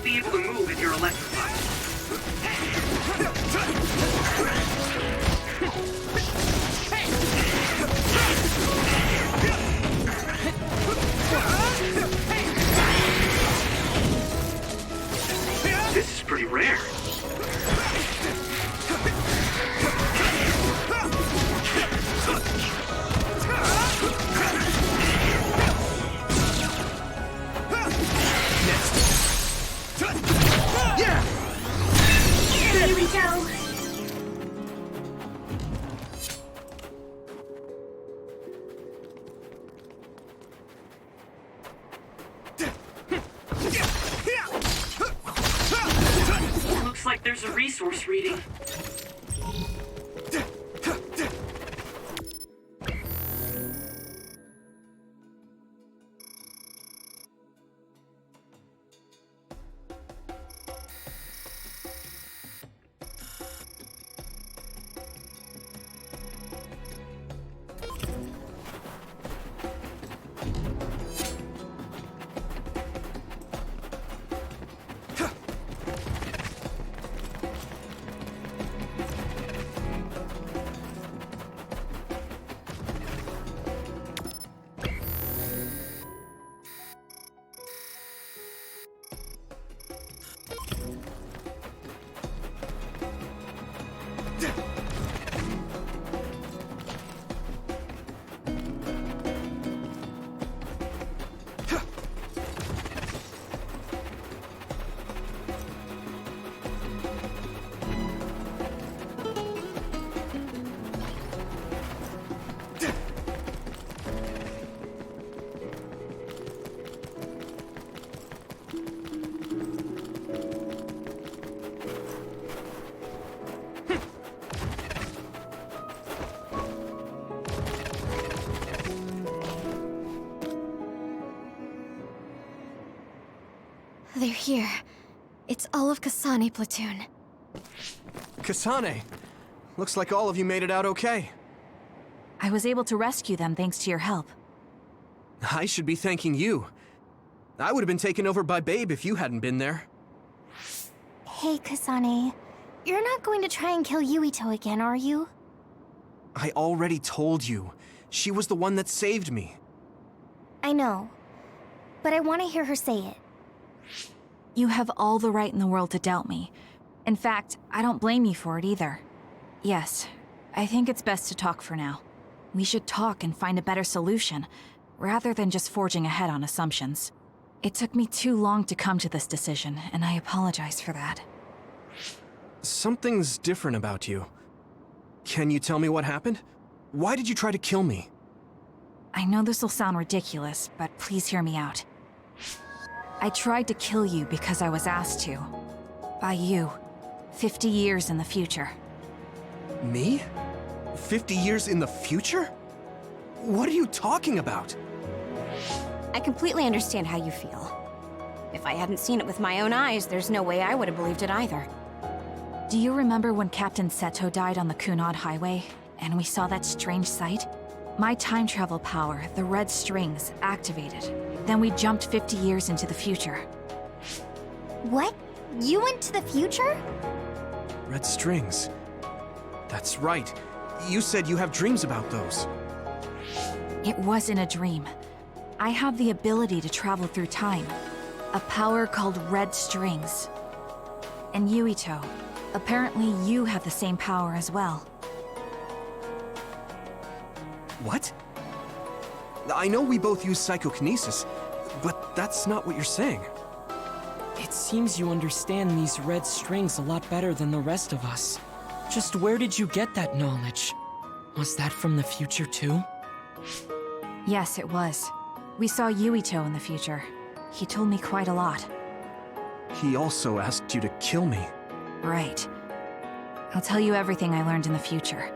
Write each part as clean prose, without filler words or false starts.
be able to move if you're electrified. This is pretty rare. Yeah! Here we go. Looks like there's a resource reading. They're here. It's all of Kasane platoon. Kasane! Looks like all of you made it out okay. I was able to rescue them thanks to your help. I should be thanking you. I would have been taken over by Babe if you hadn't been there. Hey, Kasane. You're not going to try and kill Yuito again, are you? I already told you. She was the one that saved me. I know. But I want to hear her say it. You have all the right in the world to doubt me. In fact, I don't blame you for it either. Yes, I think it's best to talk for now. We should talk and find a better solution, rather than just forging ahead on assumptions. It took me too long to come to this decision, and I apologize for that. Something's different about you. Can you tell me what happened? Why did you try to kill me? I know this will sound ridiculous, but please hear me out. I tried to kill you because I was asked to. By you. 50 years in the future. Me? 50 years in the future? What are you talking about? I completely understand how you feel. If I hadn't seen it with my own eyes, there's no way I would have believed it either. Do you remember when Captain Seto died on the Kunad Highway, and we saw that strange sight? My time travel power, the red strings, activated. Then we jumped 50 years into the future. What? You went to the future? Red strings. That's right. You said you have dreams about those. It wasn't a dream. I have the ability to travel through time. A power called red strings. And Yuito, apparently you have the same power as well. What? I know we both use psychokinesis, but that's not what you're saying. It seems you understand these red strings a lot better than the rest of us. Just where did you get that knowledge? Was that from the future too? Yes, it was. We saw Yuito in the future. He told me quite a lot. He also asked you to kill me. Right. I'll tell you everything I learned in the future.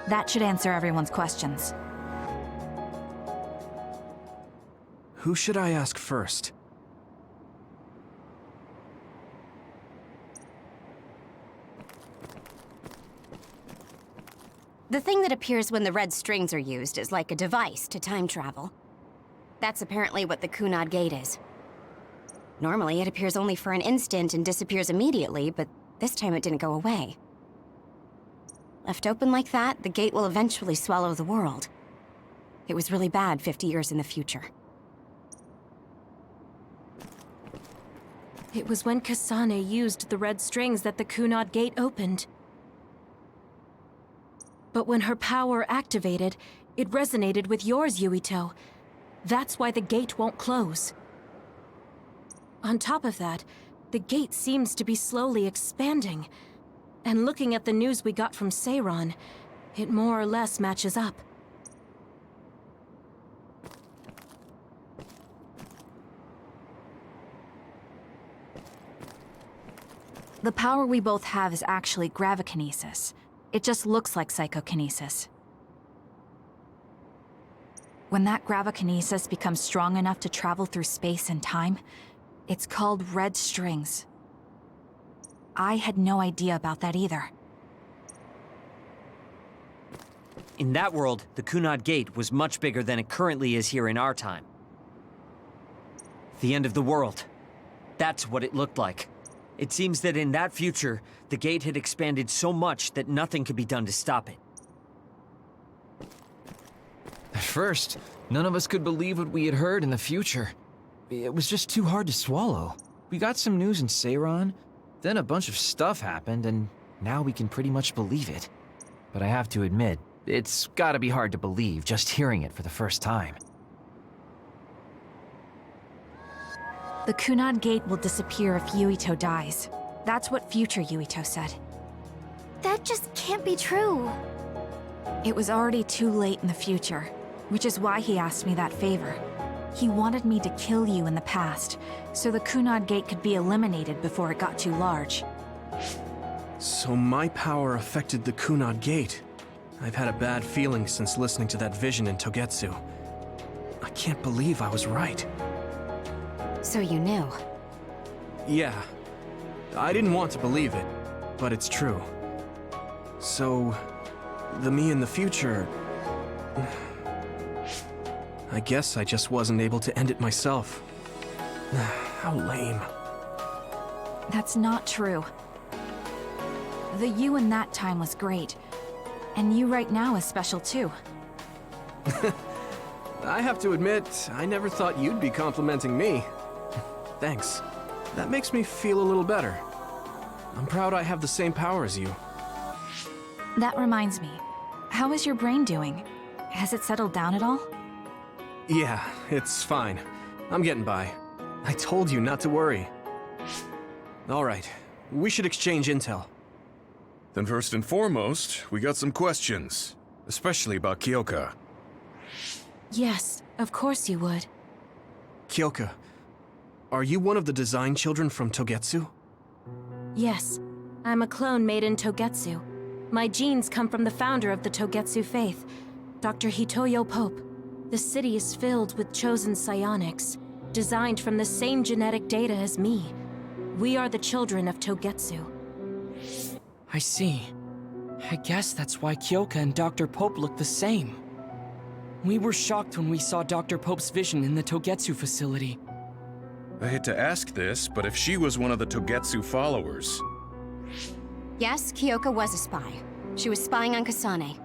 That should answer everyone's questions. Who should I ask first? The thing that appears when the red strings are used is like a device to time travel. That's apparently what the Kunad Gate is. Normally, it appears only for an instant and disappears immediately, but this time it didn't go away. Left open like that, the gate will eventually swallow the world. It was really bad 50 years in the future. It was when Kasane used the red strings that the Kunad Gate opened. But when her power activated, it resonated with yours, Yuito. That's why the gate won't close. On top of that, the gate seems to be slowly expanding. And looking at the news we got from Seiran, it more or less matches up. The power we both have is actually gravikinesis. It just looks like psychokinesis. When that gravikinesis becomes strong enough to travel through space and time, it's called red strings. I had no idea about that either. In that world, the Kunad Gate was much bigger than it currently is here in our time. The end of the world. That's what it looked like. It seems that in that future, the gate had expanded so much that nothing could be done to stop it. At first, none of us could believe what we had heard in the future. It was just too hard to swallow. We got some news in Seiran, then a bunch of stuff happened, and now we can pretty much believe it. But I have to admit, it's gotta be hard to believe just hearing it for the first time. The Kunad Gate will disappear if Yuito dies. That's what future Yuito said. That just can't be true. It was already too late in the future, which is why he asked me that favor. He wanted me to kill you in the past, so the Kunad Gate could be eliminated before it got too large. So my power affected the Kunad Gate. I've had a bad feeling since listening to that vision in Togetsu. I can't believe I was right. So you knew. Yeah. I didn't want to believe it, but it's true. So, the me in the future... I guess I just wasn't able to end it myself. How lame. That's not true. The you in that time was great, and you right now is special too. I have to admit, I never thought you'd be complimenting me. Thanks. That makes me feel a little better. I'm proud I have the same power as you. That reminds me, how is your brain doing? Has it settled down at all? Yeah, it's fine. I'm getting by. I told you not to worry. All right, we should exchange intel. Then first and foremost, we got some questions. Especially about Kyoka. Yes, of course you would. Kyoka, are you one of the design children from Togetsu? Yes, I'm a clone made in Togetsu. My genes come from the founder of the Togetsu faith, Dr. Hitoyo Pope. The city is filled with chosen psionics, designed from the same genetic data as me. We are the children of Togetsu. I see. I guess that's why Kyoka and Dr. Pope look the same. We were shocked when we saw Dr. Pope's vision in the Togetsu facility. I hate to ask this, but if she was one of the Togetsu followers... Yes, Kyoka was a spy. She was spying on Kasane.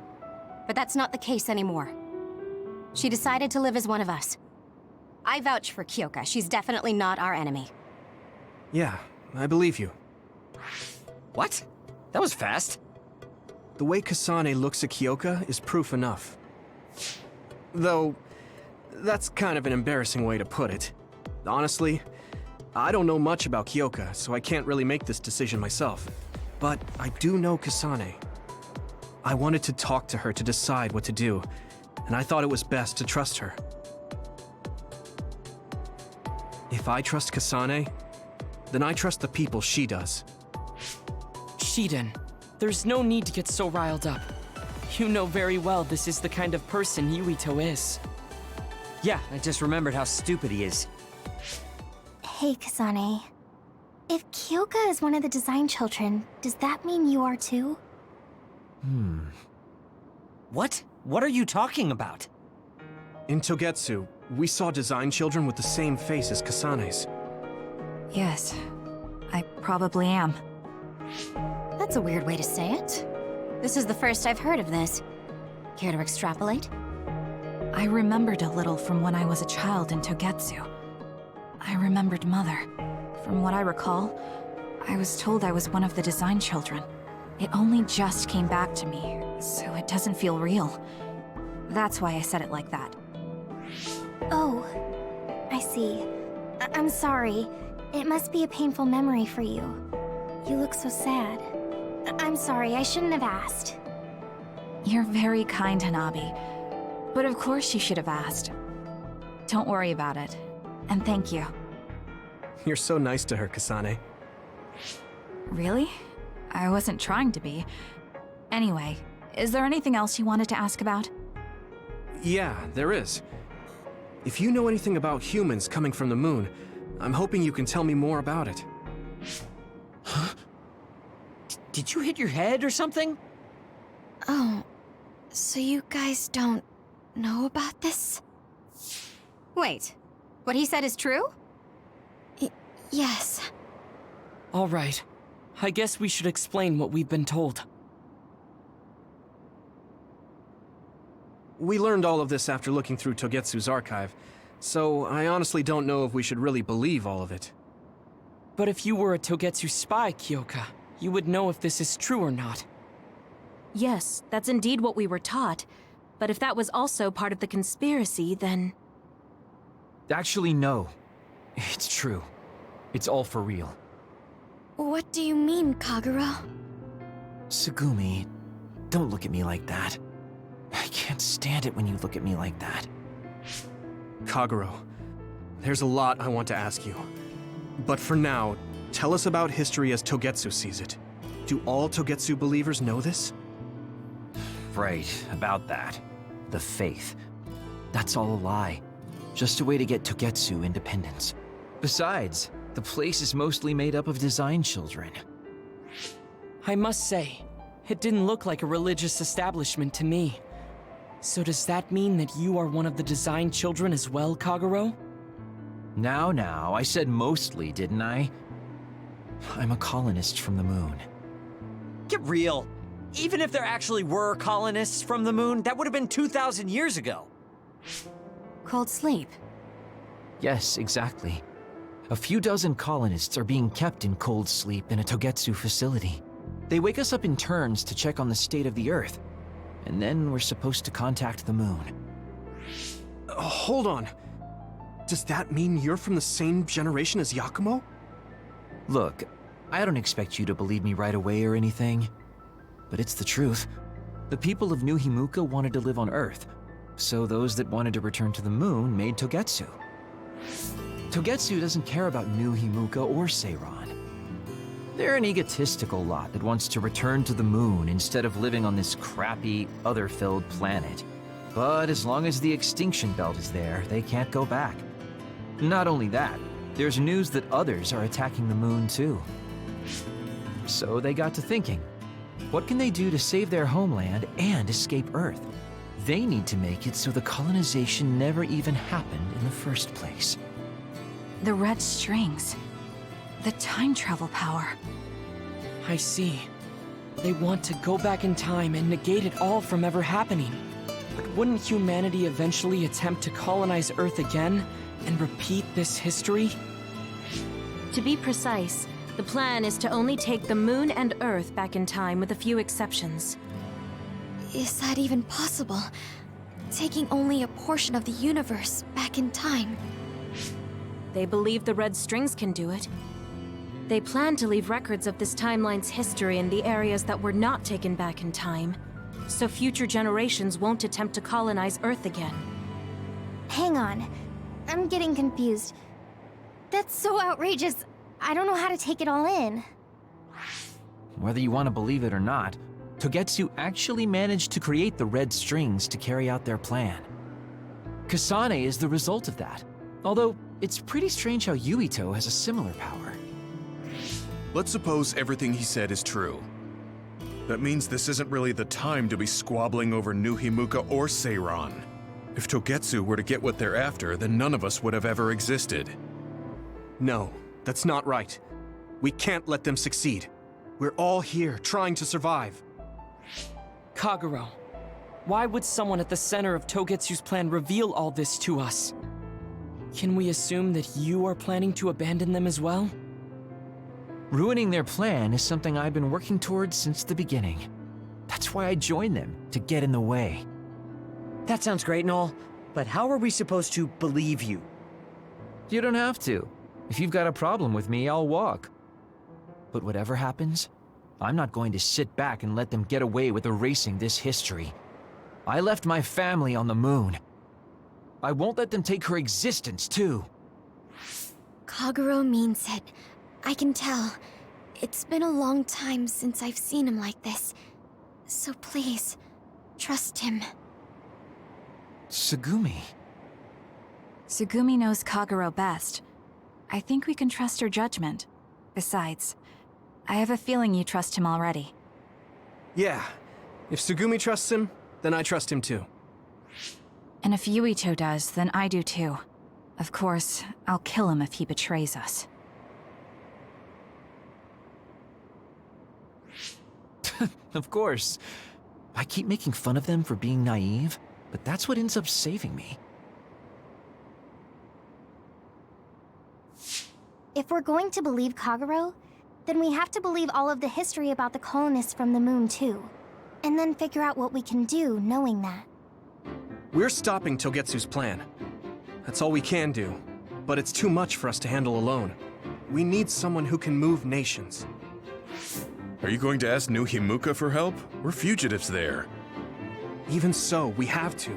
But that's not the case anymore. She decided to live as one of us. I vouch for Kyoka. She's definitely not our enemy. Yeah, I believe you. What? That was fast. The way Kasane looks at Kyoka is proof enough. Though, that's kind of an embarrassing way to put it. Honestly, I don't know much about Kyoka, so I can't really make this decision myself. But I do know Kasane. I wanted to talk to her to decide what to do, and I thought it was best to trust her. If I trust Kasane, then I trust the people she does. Shiden, there's no need to get so riled up. You know very well this is the kind of person Yuito is. Yeah, I just remembered how stupid he is. Hey, Kasane. If Kyoka is one of the design children, does that mean you are too? What? What are you talking about? In Togetsu, we saw design children with the same face as Kasane's. Yes, I probably am. That's a weird way to say it. This is the first I've heard of this. Care to extrapolate? I remembered a little from when I was a child in Togetsu. I remembered Mother. From what I recall, I was told I was one of the design children. It only just came back to me, so it doesn't feel real. That's why I said it like that. Oh, I see. I'm sorry. It must be a painful memory for you. You look so sad. I'm sorry, I shouldn't have asked. You're very kind, Hanabi. But of course you should have asked. Don't worry about it. And thank you. You're so nice to her, Kasane. Really? I wasn't trying to be. Anyway, is there anything else you wanted to ask about? Yeah, there is. If you know anything about humans coming from the moon, I'm hoping you can tell me more about it. Huh? Did you hit your head or something? Oh, so you guys don't know about this? Wait, what he said is true? Yes. All right. I guess we should explain what we've been told. We learned all of this after looking through Togetsu's archive, so I honestly don't know if we should really believe all of it. But if you were a Togetsu spy, Kyoka, you would know if this is true or not. Yes, that's indeed what we were taught. But if that was also part of the conspiracy, then... Actually, no. It's true. It's all for real. What do you mean, Kagura? Tsugumi, don't look at me like that. I can't stand it when you look at me like that. Kaguro, there's a lot I want to ask you. But for now, tell us about history as Togetsu sees it. Do all Togetsu believers know this? Right, about that. The faith. That's all a lie. Just a way to get Togetsu independence. Besides, the place is mostly made up of design children. I must say, it didn't look like a religious establishment to me. So does that mean that you are one of the design children as well, Kaguro? Now, I said mostly, didn't I? I'm a colonist from the moon. Get real. Even if there actually were colonists from the moon, that would have been 2,000 years ago. Cold sleep. Yes, exactly. A few dozen colonists are being kept in cold sleep in a Togetsu facility. They wake us up in turns to check on the state of the Earth, and then we're supposed to contact the moon. Hold on. Does that mean you're from the same generation as Yakumo? Look, I don't expect you to believe me right away or anything, but it's the truth. The people of New Himuka wanted to live on Earth, so those that wanted to return to the moon made Togetsu. Togetsu doesn't care about New Himuka or Seiran. They're an egotistical lot that wants to return to the moon instead of living on this crappy, other-filled planet. But as long as the extinction belt is there, they can't go back. Not only that, there's news that others are attacking the moon too. So they got to thinking, what can they do to save their homeland and escape Earth? They need to make it so the colonization never even happened in the first place. The red strings. The time travel power. I see. They want to go back in time and negate it all from ever happening. But wouldn't humanity eventually attempt to colonize Earth again and repeat this history? To be precise, the plan is to only take the moon and Earth back in time with a few exceptions. Is that even possible? Taking only a portion of the universe back in time? They believe the red strings can do it. They plan to leave records of this timeline's history in the areas that were not taken back in time, so future generations won't attempt to colonize Earth again. Hang on. I'm getting confused. That's so outrageous. I don't know how to take it all in. Whether you want to believe it or not, Togetsu actually managed to create the red strings to carry out their plan. Kasane is the result of that, although it's pretty strange how Yuito has a similar power. Let's suppose everything he said is true. That means this isn't really the time to be squabbling over New Himuka or Seiran. If Togetsu were to get what they're after, then none of us would have ever existed. No, That's not right. We can't let them succeed. We're all here, trying to survive. Kagero, why would someone at the center of Togetsu's plan reveal all this to us? Can we assume that you are planning to abandon them as well? Ruining their plan is something I've been working towards since the beginning. That's why I joined them, to get in the way. That sounds great and all, but how are we supposed to believe you? You don't have to. If you've got a problem with me, I'll walk. But whatever happens, I'm not going to sit back and let them get away with erasing this history. I left my family on the moon. I won't let them take her existence, too. Kagero means it. I can tell. It's been a long time since I've seen him like this. So please, trust him. Tsugumi. Tsugumi knows Kagero best. I think we can trust her judgment. Besides, I have a feeling you trust him already. Yeah. If Tsugumi trusts him, then I trust him too. And if Yuito does, then I do too. Of course, I'll kill him if he betrays us. Of course. I keep making fun of them for being naive, but that's what ends up saving me. If we're going to believe Kagero, then we have to believe all of the history about the colonists from the moon too. And then figure out what we can do knowing that. We're stopping Togetsu's plan. That's all we can do. But it's too much for us to handle alone. We need someone who can move nations. Are you going to ask New Himuka for help? We're fugitives there. Even so, we have to.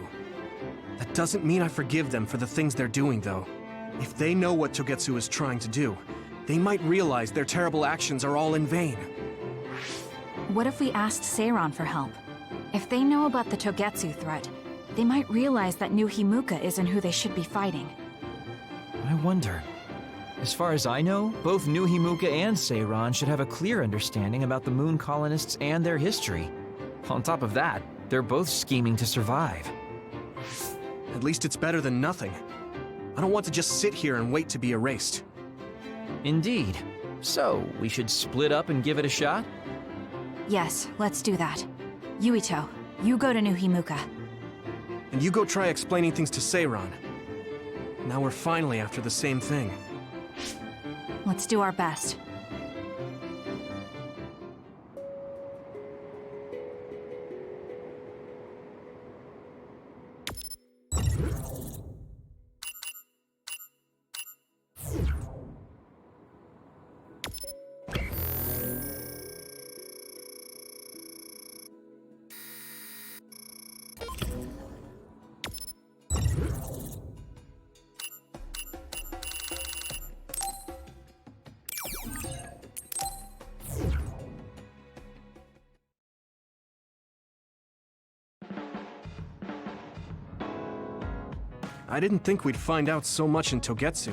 That doesn't mean I forgive them for the things they're doing, though. If they know what Togetsu is trying to do, they might realize their terrible actions are all in vain. What if we asked Seiran for help? If they know about the Togetsu threat, they might realize that New Himuka isn't who they should be fighting. I wonder. As far as I know, both New Himuka and Seiran should have a clear understanding about the moon colonists and their history. On top of that, they're both scheming to survive. At least it's better than nothing. I don't want to just sit here and wait to be erased. Indeed. So, we should split up and give it a shot? Yes, let's do that. Yuito, you go to New Himuka. And you go try explaining things to Seiran. Now we're finally after the same thing. Let's do our best. I didn't think we'd find out so much in Togetsu.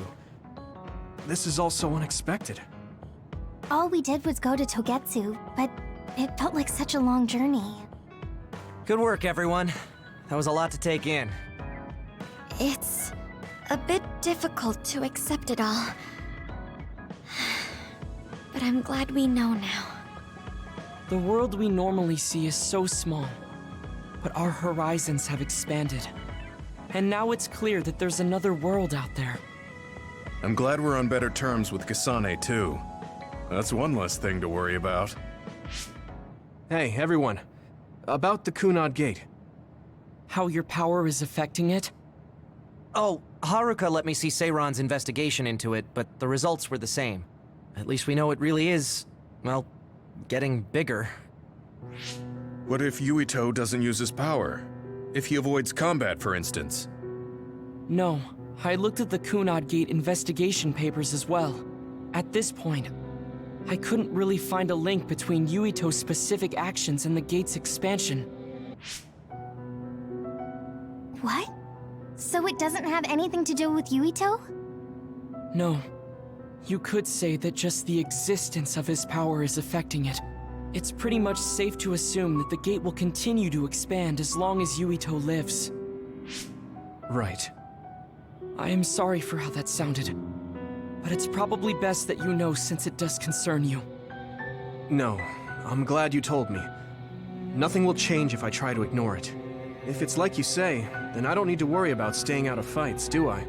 This is all so unexpected. All we did was go to Togetsu, but it felt like such a long journey. Good work, everyone. That was a lot to take in. It's a bit difficult to accept it all. But I'm glad we know now. The world we normally see is so small, but our horizons have expanded. And now it's clear that there's another world out there. I'm glad we're on better terms with Kasane, too. That's one less thing to worry about. Hey, everyone. About the Kunad Gate. How your power is affecting it? Oh, Haruka let me see Seiran's investigation into it, but the results were the same. At least we know it really is, well, getting bigger. What if Yuito doesn't use his power? If he avoids combat, for instance? No, I looked at the Kunad Gate investigation papers as well. At this point, I couldn't really find a link between Yuito's specific actions and the gate's expansion. What? So it doesn't have anything to do with Yuito? No. You could say that just the existence of his power is affecting it. It's pretty much safe to assume that the gate will continue to expand as long as Yuito lives. Right. I am sorry for how that sounded. but it's probably best that you know since it does concern you. No, I'm glad you told me. Nothing will change if I try to ignore it. If it's like you say, then I don't need to worry about staying out of fights, do I?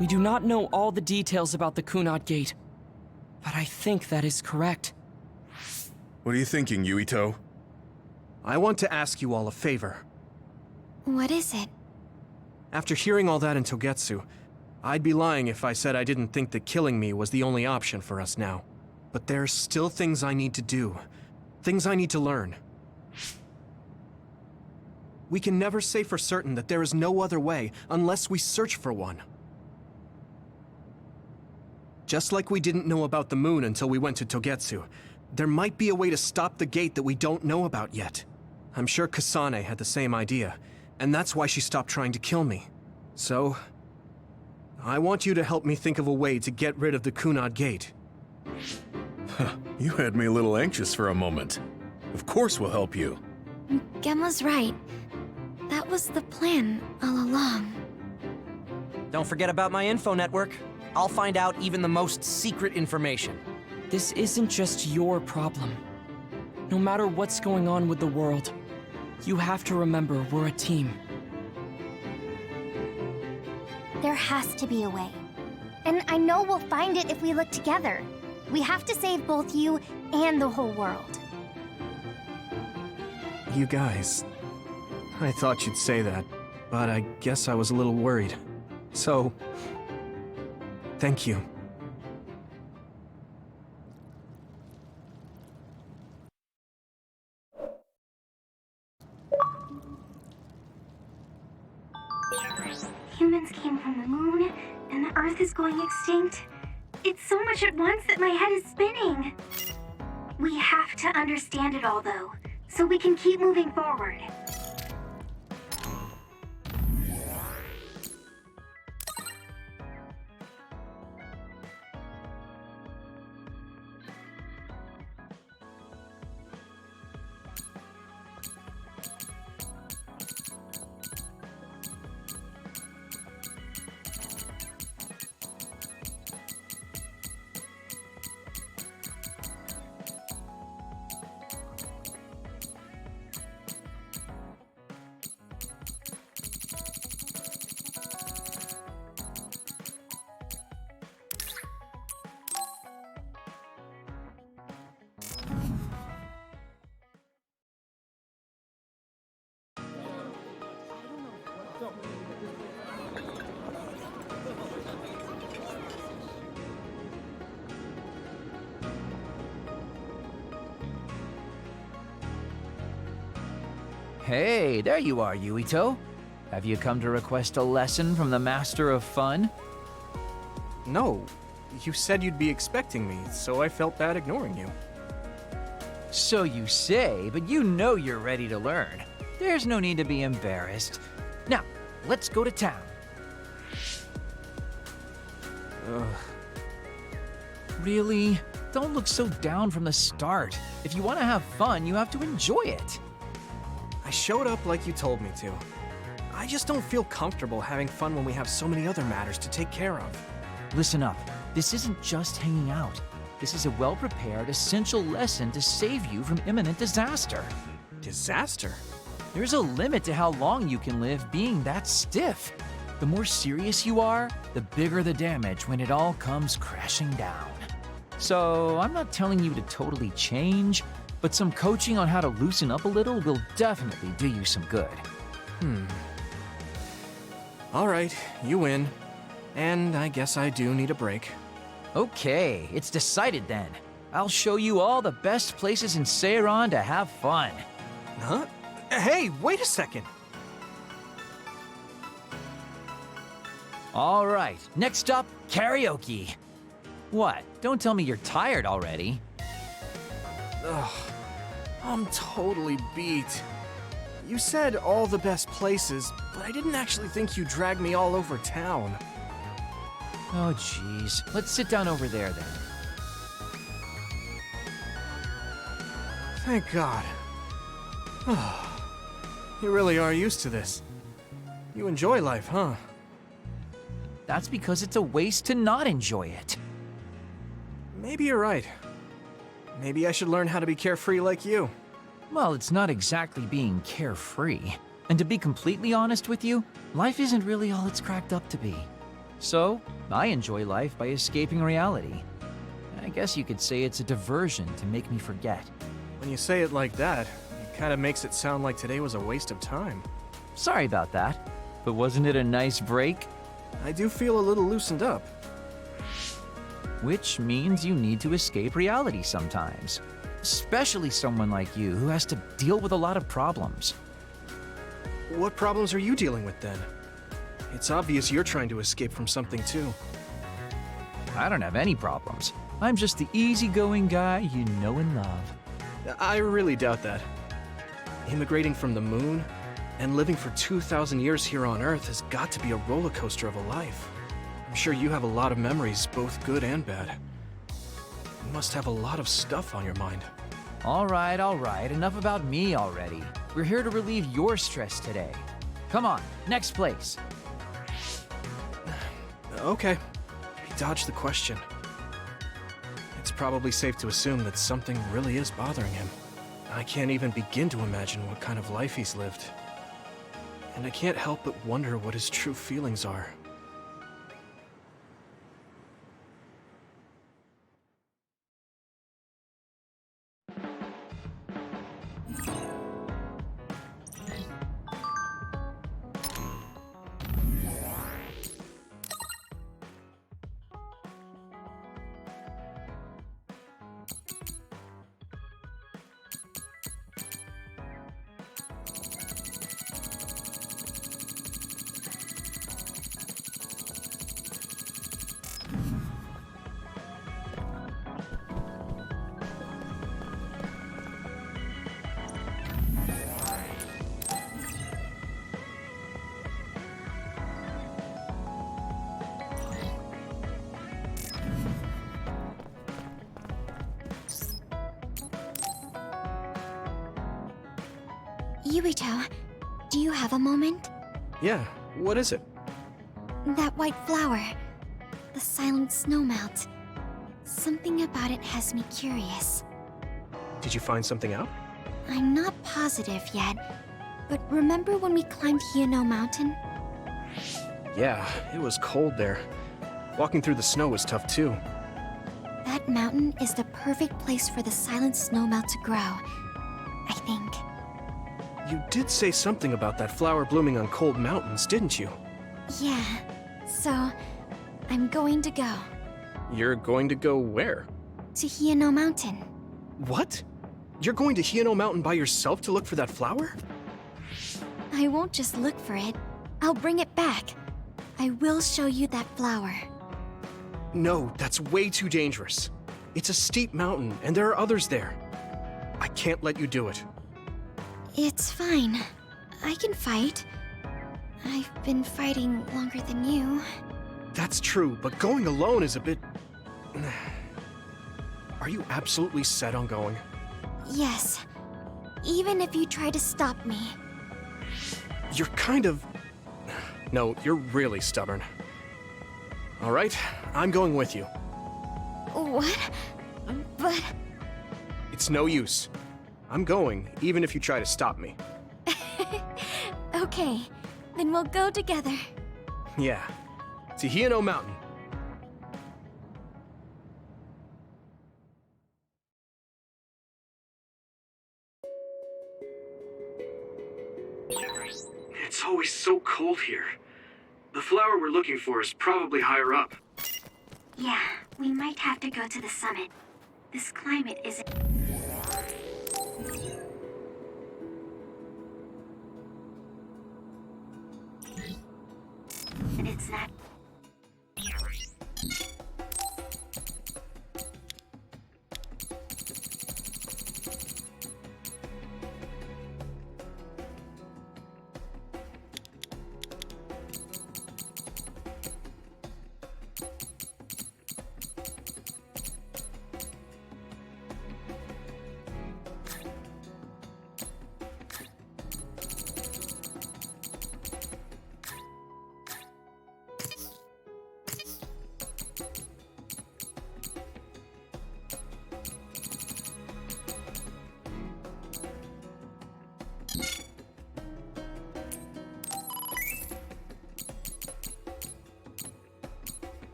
We do not know all the details about the Kunad Gate, but I think that is correct. What are you thinking, Yuito? I want to ask you all a favor. What is it? After hearing all that in Togetsu, I'd be lying if I said I didn't think that killing me was the only option for us now. But there's still things I need to do. Things I need to learn. We can never say for certain that there is no other way unless we search for one. Just like we didn't know about the moon until we went to Togetsu, there might be a way to stop the gate that we don't know about yet. I'm sure Kasane had the same idea, and that's why she stopped trying to kill me. So, I want you to help me think of a way to get rid of the Kunad Gate. You had me a little anxious for a moment. Of course we'll help you. Gemma's right. That was the plan all along. Don't forget about my info network. I'll find out even the most secret information. This isn't just your problem. No matter what's going on with the world, you have to remember we're a team. There has to be a way. And I know we'll find it if we look together. We have to save both you and the whole world. You guys... I thought you'd say that, but I guess I was a little worried. So... thank you. Humans came from the moon, and the Earth is going extinct. It's so much at once that my head is spinning. We have to understand it all, though, so we can keep moving forward. Hey, there you are, Yuito. Have you come to request a lesson from the Master of Fun? No. You said you'd be expecting me, so I felt bad ignoring you. So you say, but you know you're ready to learn. There's no need to be embarrassed. Now, let's go to town. Really? Don't look so down from the start. If you want to have fun, you have to enjoy it. I showed up like you told me to. I just don't feel comfortable having fun when we have so many other matters to take care of. Listen up. This isn't just hanging out. This is a well-prepared, essential lesson to save you from imminent disaster. Disaster? There's a limit to how long you can live being that stiff. The more serious you are, the bigger the damage when it all comes crashing down. So, I'm not telling you to totally change, but some coaching on how to loosen up a little will definitely do you some good. All right, you win. And I guess I do need a break. Okay, it's decided then. I'll show you all the best places in Seiran to have fun. Huh? Hey, wait a second. All right, next up, karaoke. What? Don't tell me you're tired already. Ugh, I'm totally beat. You said all the best places, but I didn't actually think you dragged me all over town. Oh, jeez. Let's sit down over there, then. Thank God. You really are used to this. You enjoy life, huh? That's because it's a waste to not enjoy it. Maybe you're right. Maybe I should learn how to be carefree like you. Well, it's not exactly being carefree. And to be completely honest with you, life isn't really all it's cracked up to be. So, I enjoy life by escaping reality. I guess you could say it's a diversion to make me forget. When you say it like that, it kind of makes it sound like today was a waste of time. Sorry about that, but wasn't it a nice break? I do feel a little loosened up. Which means you need to escape reality sometimes. Especially someone like you who has to deal with a lot of problems. What problems are you dealing with then? It's obvious you're trying to escape from something too. I don't have any problems. I'm just the easygoing guy you know and love. I really doubt that. Immigrating from the moon and living for 2,000 years here on Earth has got to be a roller coaster of a life. I'm sure you have a lot of memories, both good and bad. You must have a lot of stuff on your mind. All right, enough about me already. We're here to relieve your stress today. Come on, next place. Okay, I dodged the question. It's probably safe to assume that something really is bothering him. I can't even begin to imagine what kind of life he's lived. And I can't help but wonder what his true feelings are. Yuito, do you have a moment? Yeah, what is it? That white flower. The silent snowmelt. Something about it has me curious. Did you find something out? I'm not positive yet, but remember when we climbed Hino Mountain? Yeah, it was cold there. Walking through the snow was tough too. That mountain is the perfect place for the silent snowmelt to grow, I think. You did say something about that flower blooming on cold mountains, didn't you? Yeah, so I'm going to go. You're going to go where? To Hino Mountain. What? You're going to Hino Mountain by yourself to look for that flower? I won't just look for it. I'll bring it back. I will show you that flower. No, that's way too dangerous. It's a steep mountain, and there are others there. I can't let you do it. It's fine. I can fight. I've been fighting longer than you. That's true, but going alone is a bit... Are you absolutely set on going? Yes. Even if you try to stop me. You're kind of... No, you're really stubborn. All right, I'm going with you. What? But... It's no use. I'm going, even if you try to stop me. Okay, then we'll go together. Yeah, to Hino Mountain. It's always so cold here. The flower we're looking for is probably higher up. Yeah, we might have to go to the summit. This climate isn't... It's not...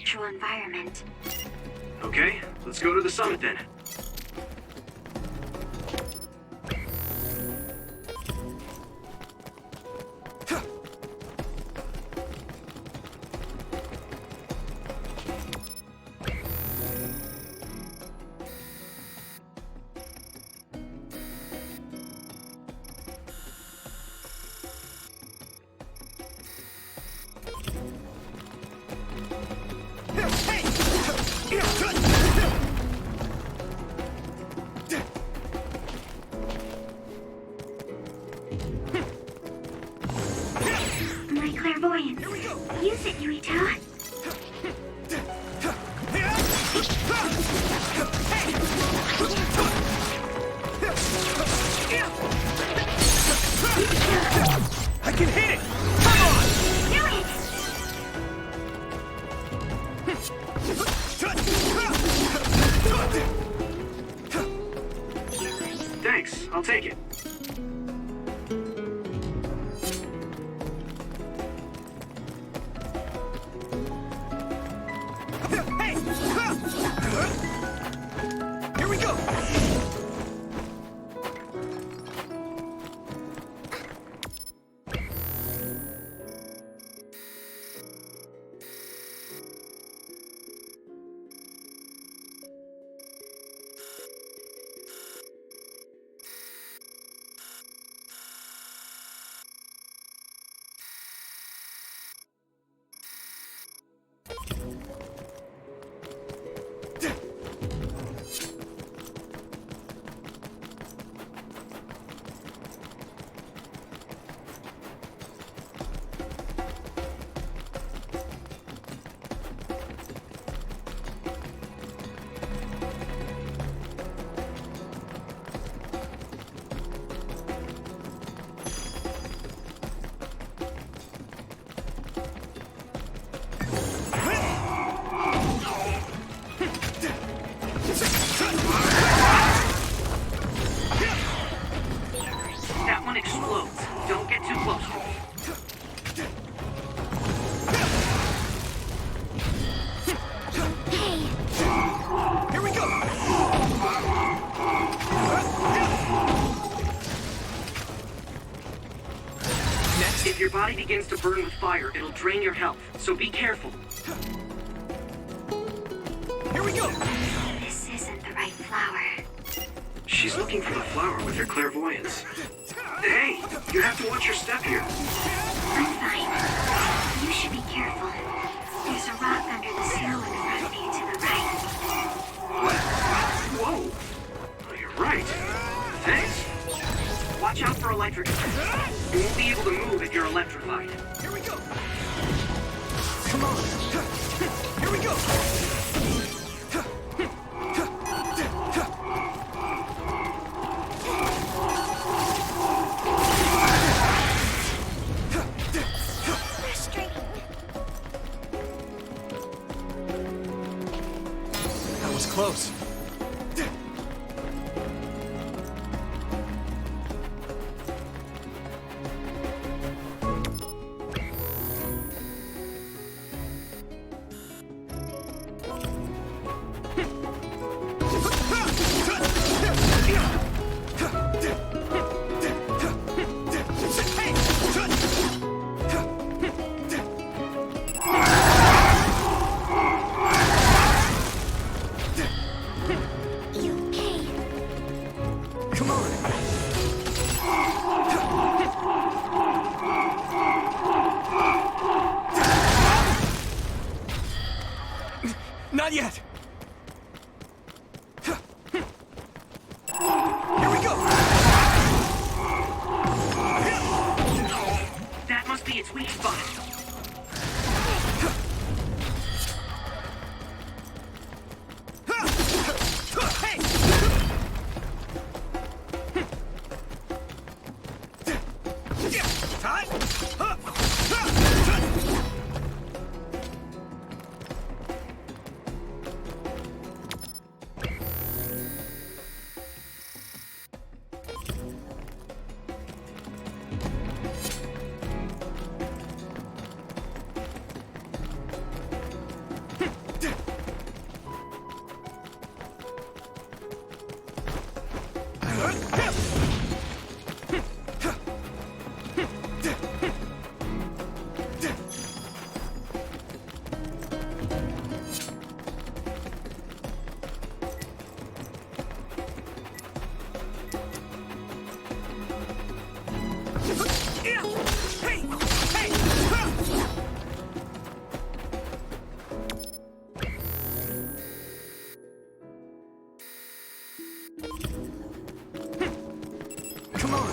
natural environment. Okay, let's go to the summit then. My clairvoyance. Use it, Yuito. I can hit it! Come on! Do it! Thanks, I'll take it. Here we go! That one explodes. Don't get too close. Here we go! Next, if your body begins to burn with fire, it'll drain your health. So be careful. Here we go! This isn't the right flower. She's looking for the flower with her clairvoyance. Hey, you have to watch your step here. I'm fine. You should be careful. There's a rock under the snow in front of you to the right. Whoa! Oh, you're right. Thanks. Watch out for electric effects. You won't be able to move if you're electrified. Here we go! Come on! Here we go! Frustrating. That was close. Come on! Not yet! Here we go! That must be its weak spot. Hey! Come on.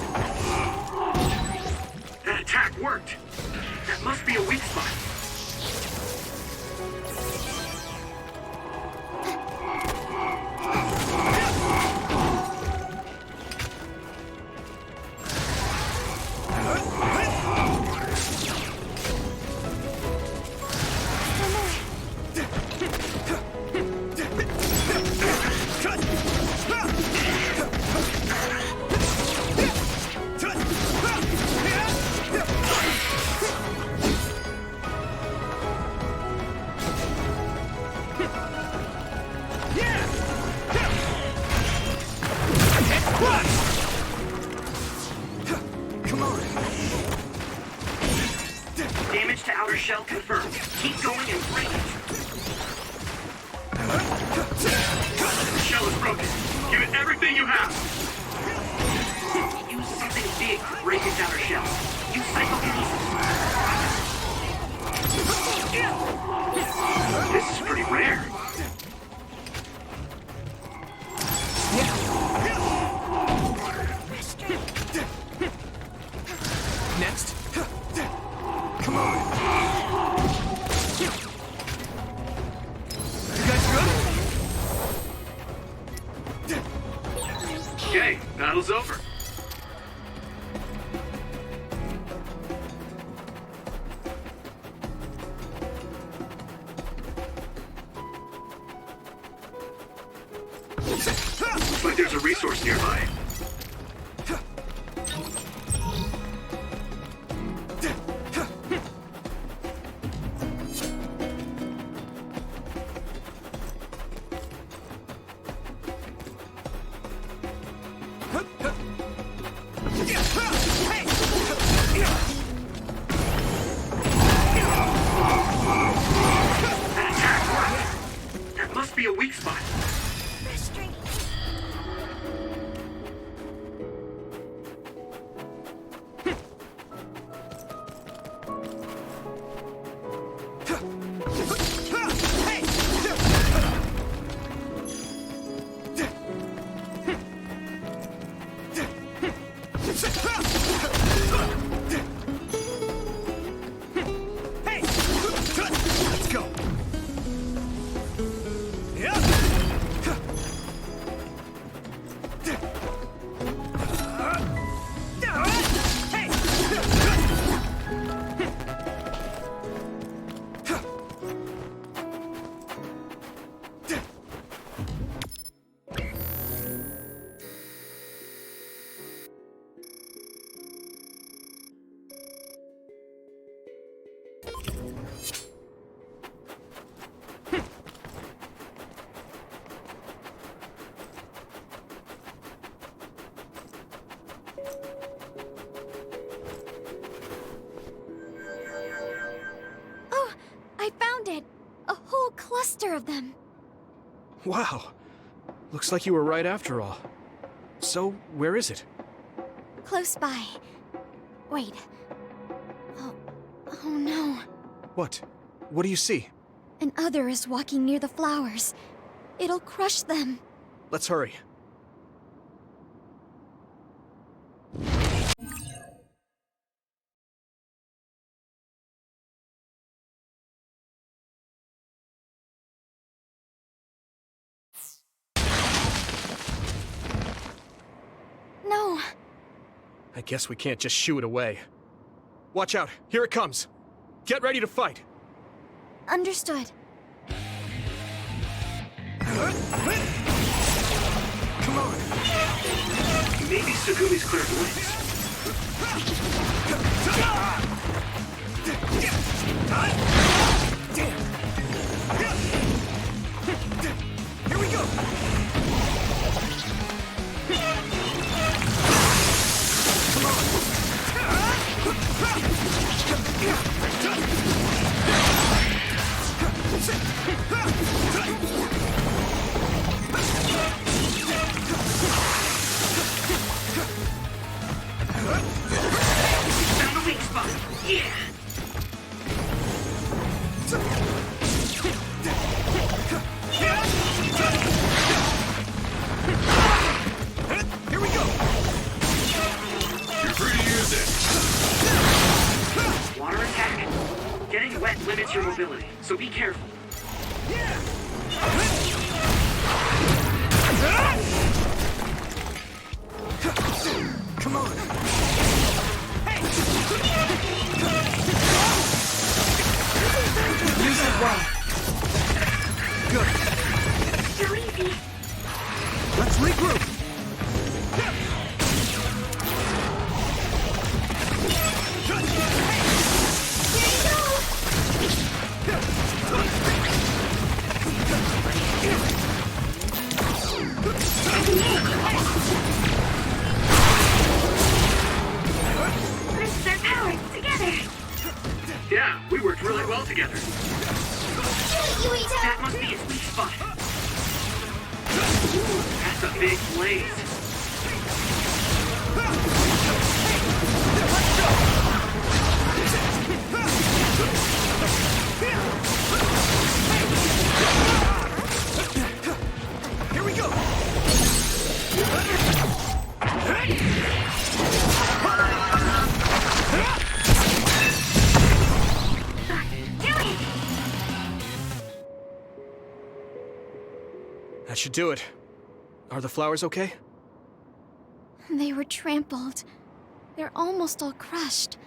That attack worked. That must be a weak spot. Damage to outer shell confirmed. Keep going and break it. The shell is broken. Give it everything you have. Use something big to break its outer shell. Use psychokinesis. This is pretty rare. Next. Come on. You guys good? Okay, battle's over. Looks like there's a resource nearby. That attack worked. That must be a weak spot. Let's go. Oh, I found it! A whole cluster of them. Wow. Looks like you were right after all. So, where is it? Close by. Wait. Oh no. What? What do you see? An other is walking near the flowers. It'll crush them. Let's hurry. No. I guess we can't just shoo it away. Watch out, here it comes. Get ready to fight. Understood. Come on. Maybe Sugumi's clairvoyance. Here we go. Sounds mobility, so be careful. Come on! Use it well. Good. So easy. Let's regroup. This is our power together. Yeah, we worked really well together. That must be a sweet spot. Ooh, that's a big blaze. Here we go. That should do it. Are the flowers okay? They were trampled. They're almost all crushed.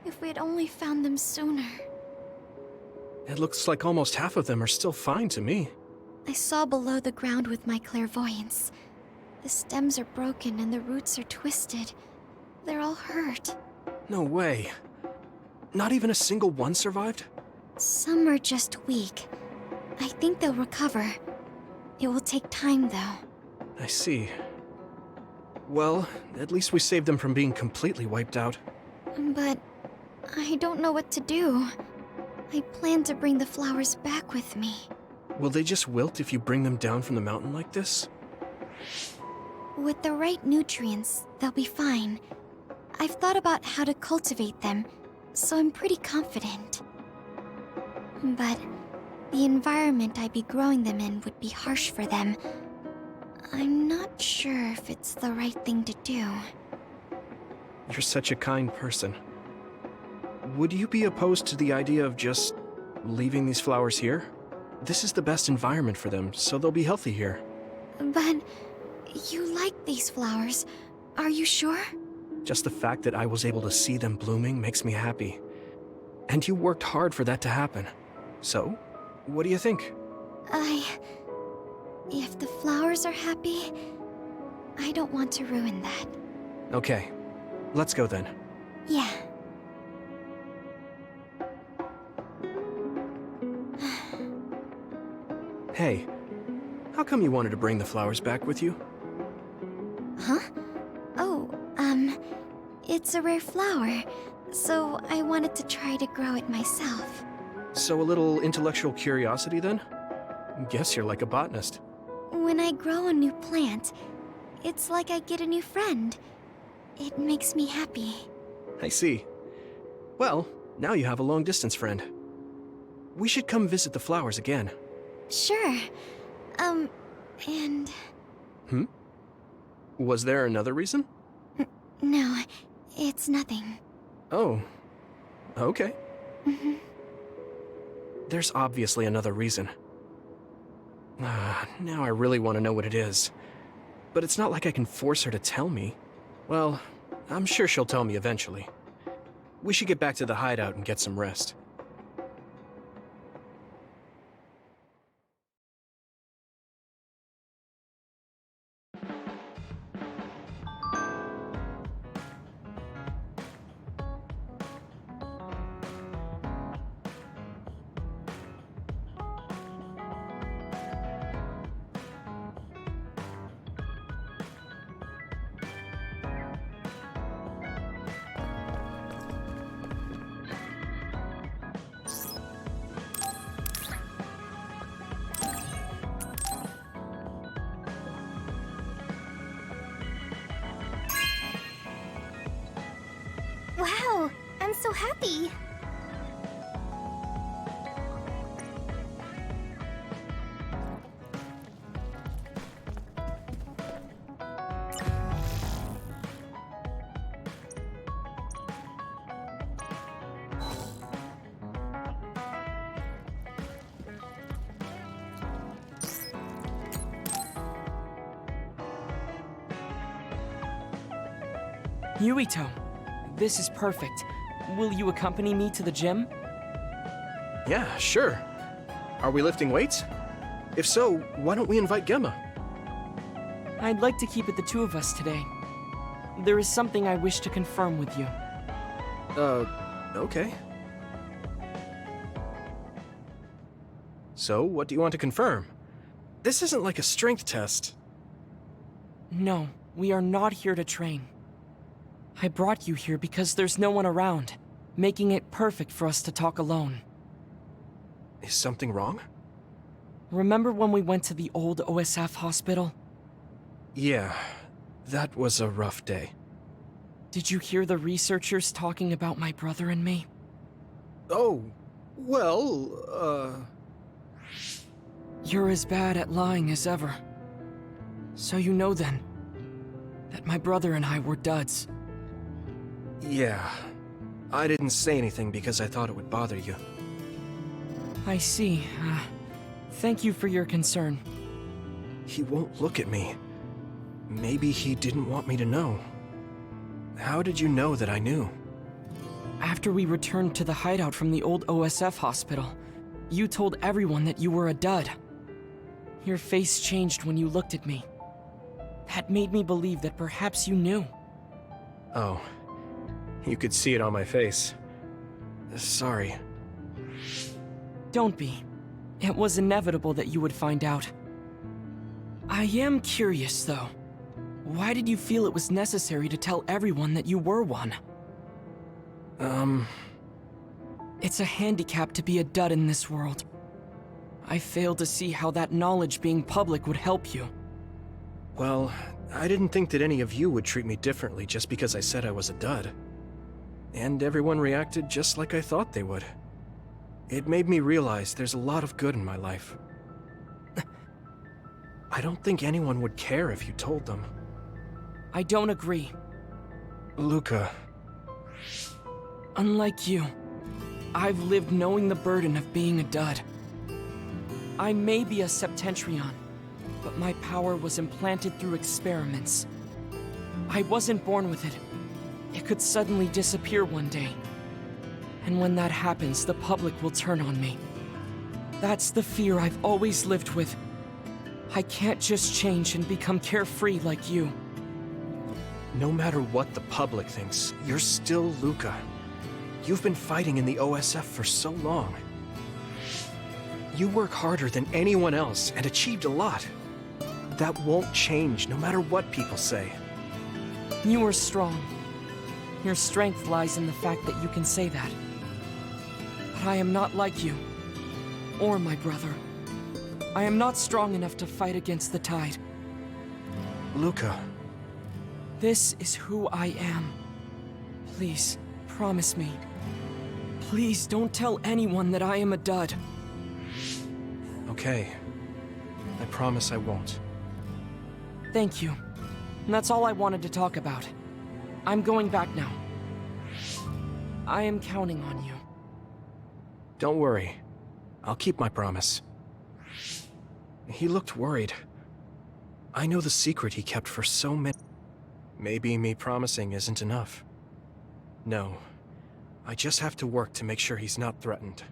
If we had only found them sooner. It looks like almost half of them are still fine to me. I saw below the ground with my clairvoyance. The stems are broken and the roots are twisted. They're all hurt. No way. Not even a single one survived? Some are just weak. I think they'll recover. It will take time, though. I see. Well, at least we saved them from being completely wiped out. But I don't know what to do. I plan to bring the flowers back with me. Will they just wilt if you bring them down from the mountain like this? With the right nutrients, they'll be fine. I've thought about how to cultivate them, so I'm pretty confident. But the environment I'd be growing them in would be harsh for them. I'm not sure if it's the right thing to do. You're such a kind person. Would you be opposed to the idea of just leaving these flowers here? This is the best environment for them, so they'll be healthy here. But you like these flowers, are you sure? Just the fact that I was able to see them blooming makes me happy. And you worked hard for that to happen. So, what do you think? If the flowers are happy, I don't want to ruin that. Okay, let's go then. Yeah. Hey, how come you wanted to bring the flowers back with you? Huh? Oh, it's a rare flower, so I wanted to try to grow it myself. So a little intellectual curiosity then? Guess you're like a botanist. When I grow a new plant, it's like I get a new friend. It makes me happy. I see. Well, now you have a long-distance friend. We should come visit the flowers again. Sure. And... Was there another reason? No, it's nothing. Oh, okay. There's obviously another reason. Now I really want to know what it is. But it's not like I can force her to tell me. Well, I'm sure she'll tell me eventually. We should get back to the hideout and get some rest. Wow, I'm so happy. Yuito, this is perfect. Will you accompany me to the gym? Yeah, sure. Are we lifting weights? If so, why don't we invite Gemma? I'd like to keep it the two of us today. There is something I wish to confirm with you. Okay. So, what do you want to confirm? This isn't like a strength test. No, we are not here to train. I brought you here because there's no one around, making it perfect for us to talk alone. Is something wrong? Remember when we went to the old OSF hospital? Yeah, that was a rough day. Did you hear the researchers talking about my brother and me? Oh, well, You're as bad at lying as ever. So you know then, that my brother and I were duds. Yeah. I didn't say anything because I thought it would bother you. I see. Thank you for your concern. He won't look at me. Maybe he didn't want me to know. How did you know that I knew? After we returned to the hideout from the old OSF hospital, you told everyone that you were a dud. Your face changed when you looked at me. That made me believe that perhaps you knew. Oh. You could see it on my face. Sorry. Don't be. It was inevitable that you would find out. I am curious, though. Why did you feel it was necessary to tell everyone that you were one? It's a handicap to be a dud in this world. I fail to see how that knowledge being public would help you. Well, I didn't think that any of you would treat me differently just because I said I was a dud. And everyone reacted just like I thought they would. It made me realize there's a lot of good in my life. I don't think anyone would care if you told them. I don't agree. Luca. Unlike you, I've lived knowing the burden of being a dud. I may be a Septentrion, but my power was implanted through experiments. I wasn't born with it. It could suddenly disappear one day. And when that happens, the public will turn on me. That's the fear I've always lived with. I can't just change and become carefree like you. No matter what the public thinks, you're still Luca. You've been fighting in the OSF for so long. You work harder than anyone else and achieved a lot. That won't change no matter what people say. You are strong. Your strength lies in the fact that you can say that. But I am not like you, or my brother. I am not strong enough to fight against the tide. Luca. This is who I am. Please, promise me. Please don't tell anyone that I am a dud. Okay. I promise I won't. Thank you. And that's all I wanted to talk about. I'm going back now. I am counting on you. Don't worry. I'll keep my promise. He looked worried. I know the secret he kept for so many... Maybe me promising isn't enough. No. I just have to work to make sure he's not threatened.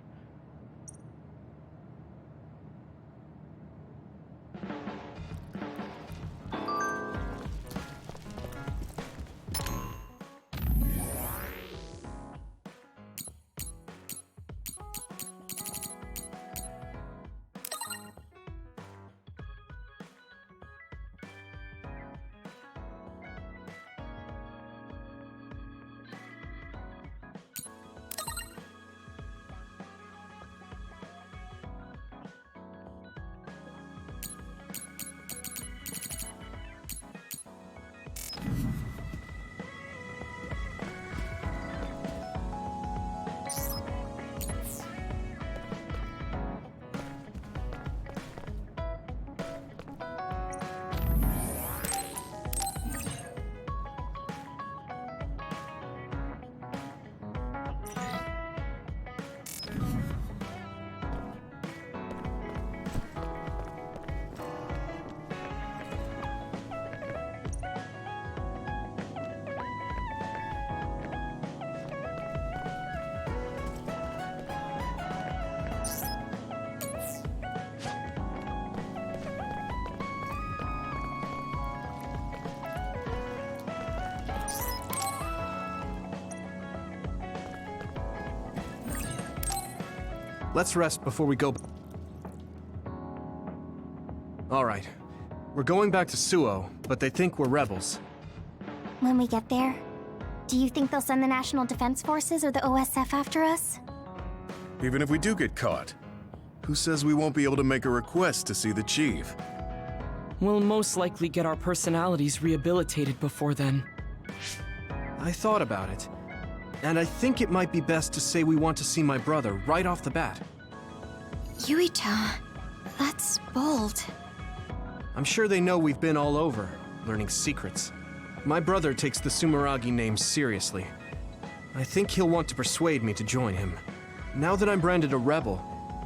Let's rest before we go. Alright. We're going back to Suo, but they think we're rebels. When we get there, do you think they'll send the National Defense Forces or the OSF after us? Even if we do get caught, who says we won't be able to make a request to see the chief? We'll most likely get our personalities rehabilitated before then. I thought about it, and I think it might be best to say we want to see my brother right off the bat. Yuito, that's bold. I'm sure they know we've been all over, learning secrets. My brother takes the Sumeragi name seriously. I think he'll want to persuade me to join him. Now that I'm branded a rebel,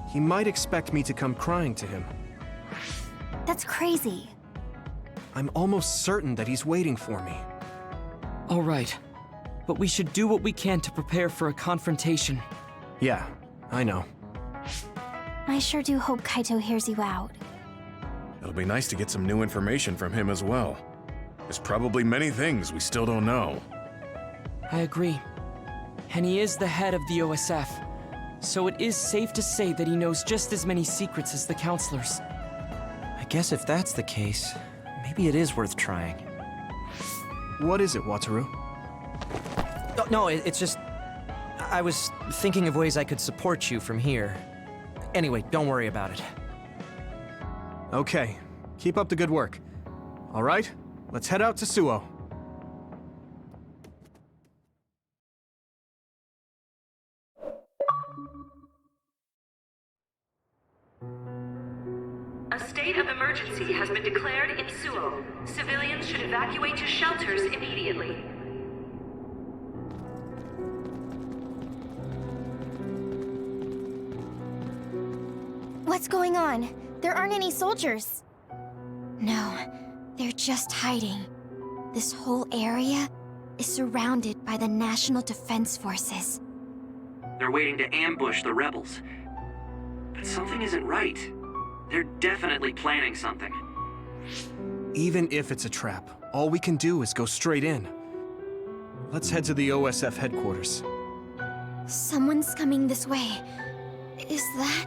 he might expect me to come crying to him. That's crazy. I'm almost certain that he's waiting for me. All right, but we should do what we can to prepare for a confrontation. Yeah, I know. I sure do hope Kaito hears you out. It'll be nice to get some new information from him as well. There's probably many things we still don't know. I agree. And he is the head of the OSF, so it is safe to say that he knows just as many secrets as the counselors. I guess if that's the case, maybe it is worth trying. What is it, Wataru? No, it's just... I was thinking of ways I could support you from here. Anyway, don't worry about it. Okay, keep up the good work. All right, let's head out to Suo. A state of emergency has been declared in Suo. Civilians should evacuate to shelters immediately. What's going on? There aren't any soldiers. No, they're just hiding. This whole area is surrounded by the National Defense Forces. They're waiting to ambush the rebels. But something isn't right. They're definitely planning something. Even if it's a trap, all we can do is go straight in. Let's head to the OSF headquarters. Someone's coming this way. Is that...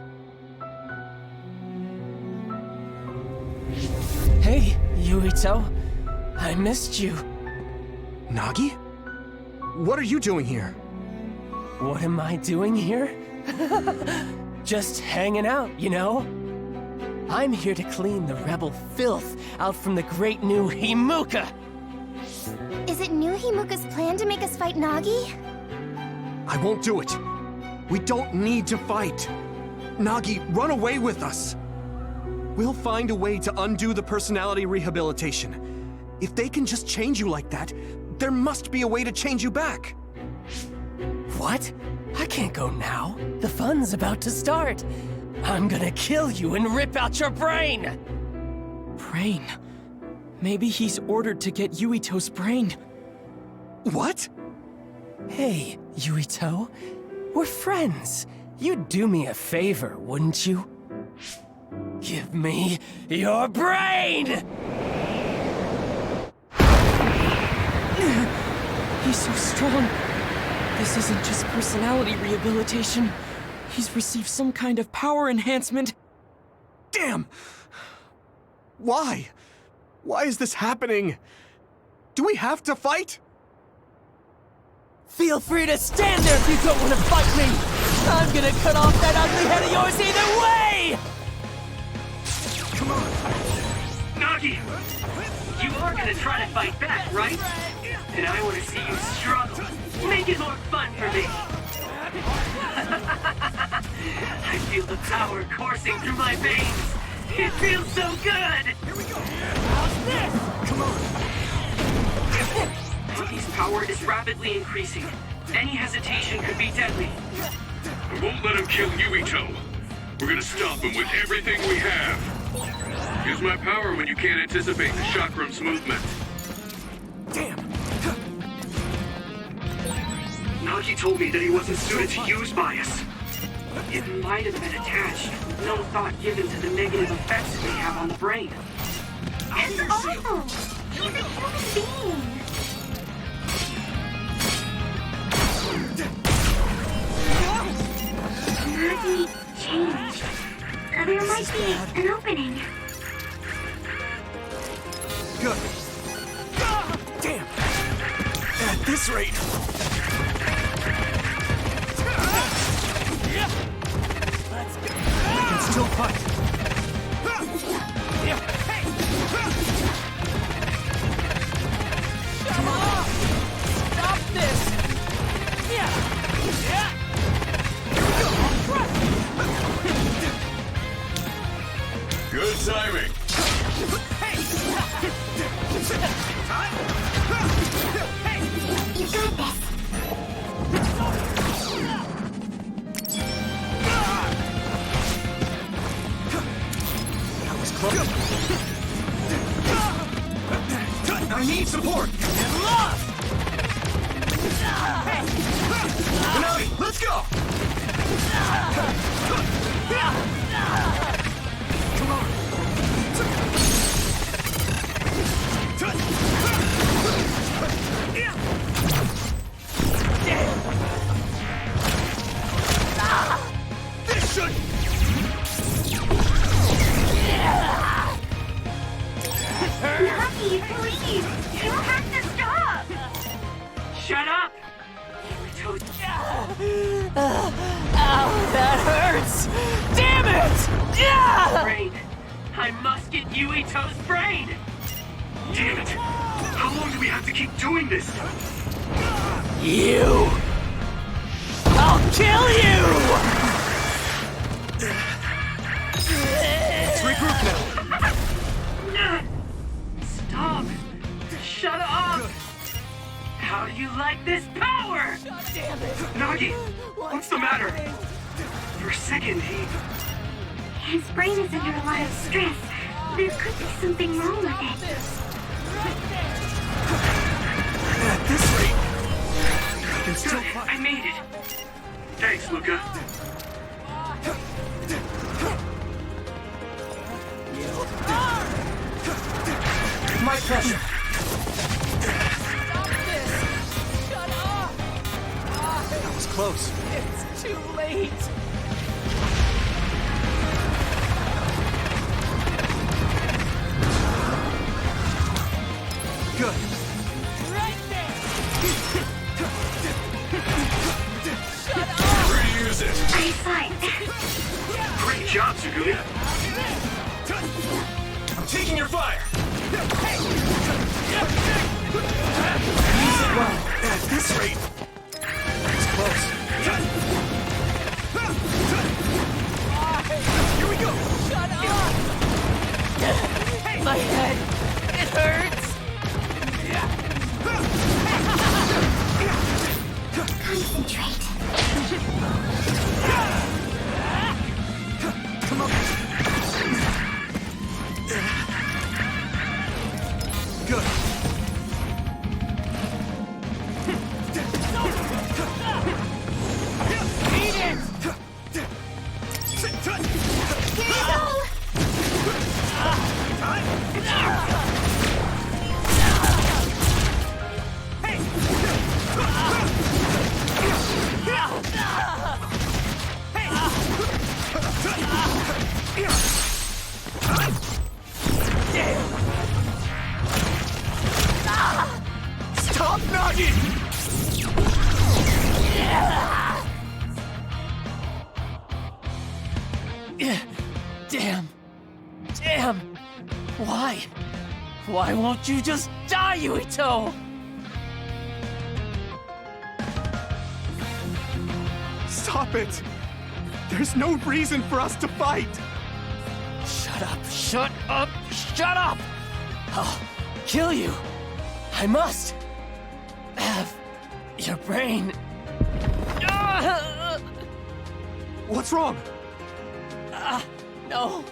Hey, Yuito. I missed you. Nagi? What are you doing here? What am I doing here? Just hanging out, you know? I'm here to clean the rebel filth out from the great new Himuka! Is it New Himuka's plan to make us fight Nagi? I won't do it. We don't need to fight. Nagi, run away with us. We'll find a way to undo the personality rehabilitation. If they can just change you like that, there must be a way to change you back. What? I can't go now. The fun's about to start. I'm gonna kill you and rip out your brain! Brain? Maybe he's ordered to get Yuito's brain. What? Hey, Yuito. We're friends. You'd do me a favor, wouldn't you? Give me your brain! He's so strong. This isn't just personality rehabilitation. He's received some kind of power enhancement. Damn! Why? Why is this happening? Do we have to fight? Feel free to stand there if you don't want to fight me! I'm gonna cut off that ugly head of yours either way! Come on! Nagi! You are gonna try to fight back, right? And I want to see you struggle. Make it more fun for me! I feel the power coursing through my veins! It feels so good! Here we go! How's this? Come on! Nagi's power is rapidly increasing. Any hesitation could be deadly. We won't let him kill Yuito. We're gonna stop him with everything we have. Use my power when you can't anticipate the chakram's movement. Damn! Nagi told me that he wasn't suited to use bias. It might have been attached, with no thought given to the negative effects it may have on the brain. It's awful! He's a human being! Nagi, might be an opening. Good. Damn! At this rate... We can still fight. Come on! Stop this! Yeah! Good timing. You got this. That was close. I need support! And love! Minami, let's go! Come on! This should... Nagi, please! You have to stop! Shut up! Ow, that hurts! Damn it! Yeah! Brain. I must get Yuito's brain! Damn it! How long do we have to keep doing this? You! I'll kill you! Let's regroup now. Stop! Shut up! How do you like this power? Damn it! Nagi, what's the matter? For a second, His brain is under a lot of stress. There could be something wrong with it. At this rate... I can still fight. I made it. Thanks, Luca. My pressure. Stop this! Shut up! That was close. It's too late! Good. Right there! Reuse it. I fight. Great job, Sugumi. I'm taking your fire. At this rate... It's close. Here we go! Shut up! My head! It hurts! Concentrate. Come on. Good. Eat it! Stop, Nagi! Damn. Damn. Why? Why won't you just die, Yuito? Stop it! There's no reason for us to fight! Shut up, shut up, shut up! I'll kill you. I must have your brain. What's wrong? No.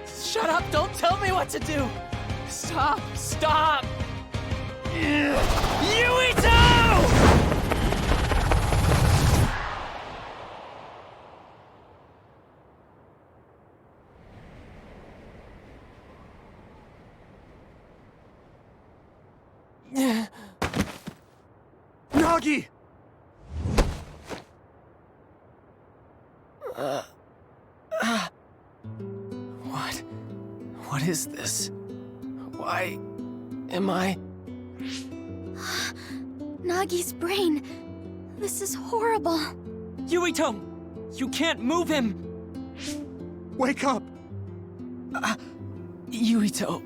Shut up, don't tell me what to do. Stop, stop. Yuito! Nagi! is this? Why am I... Nagi's brain. This is horrible. Yuito! You can't move him! Wake up! Yuito...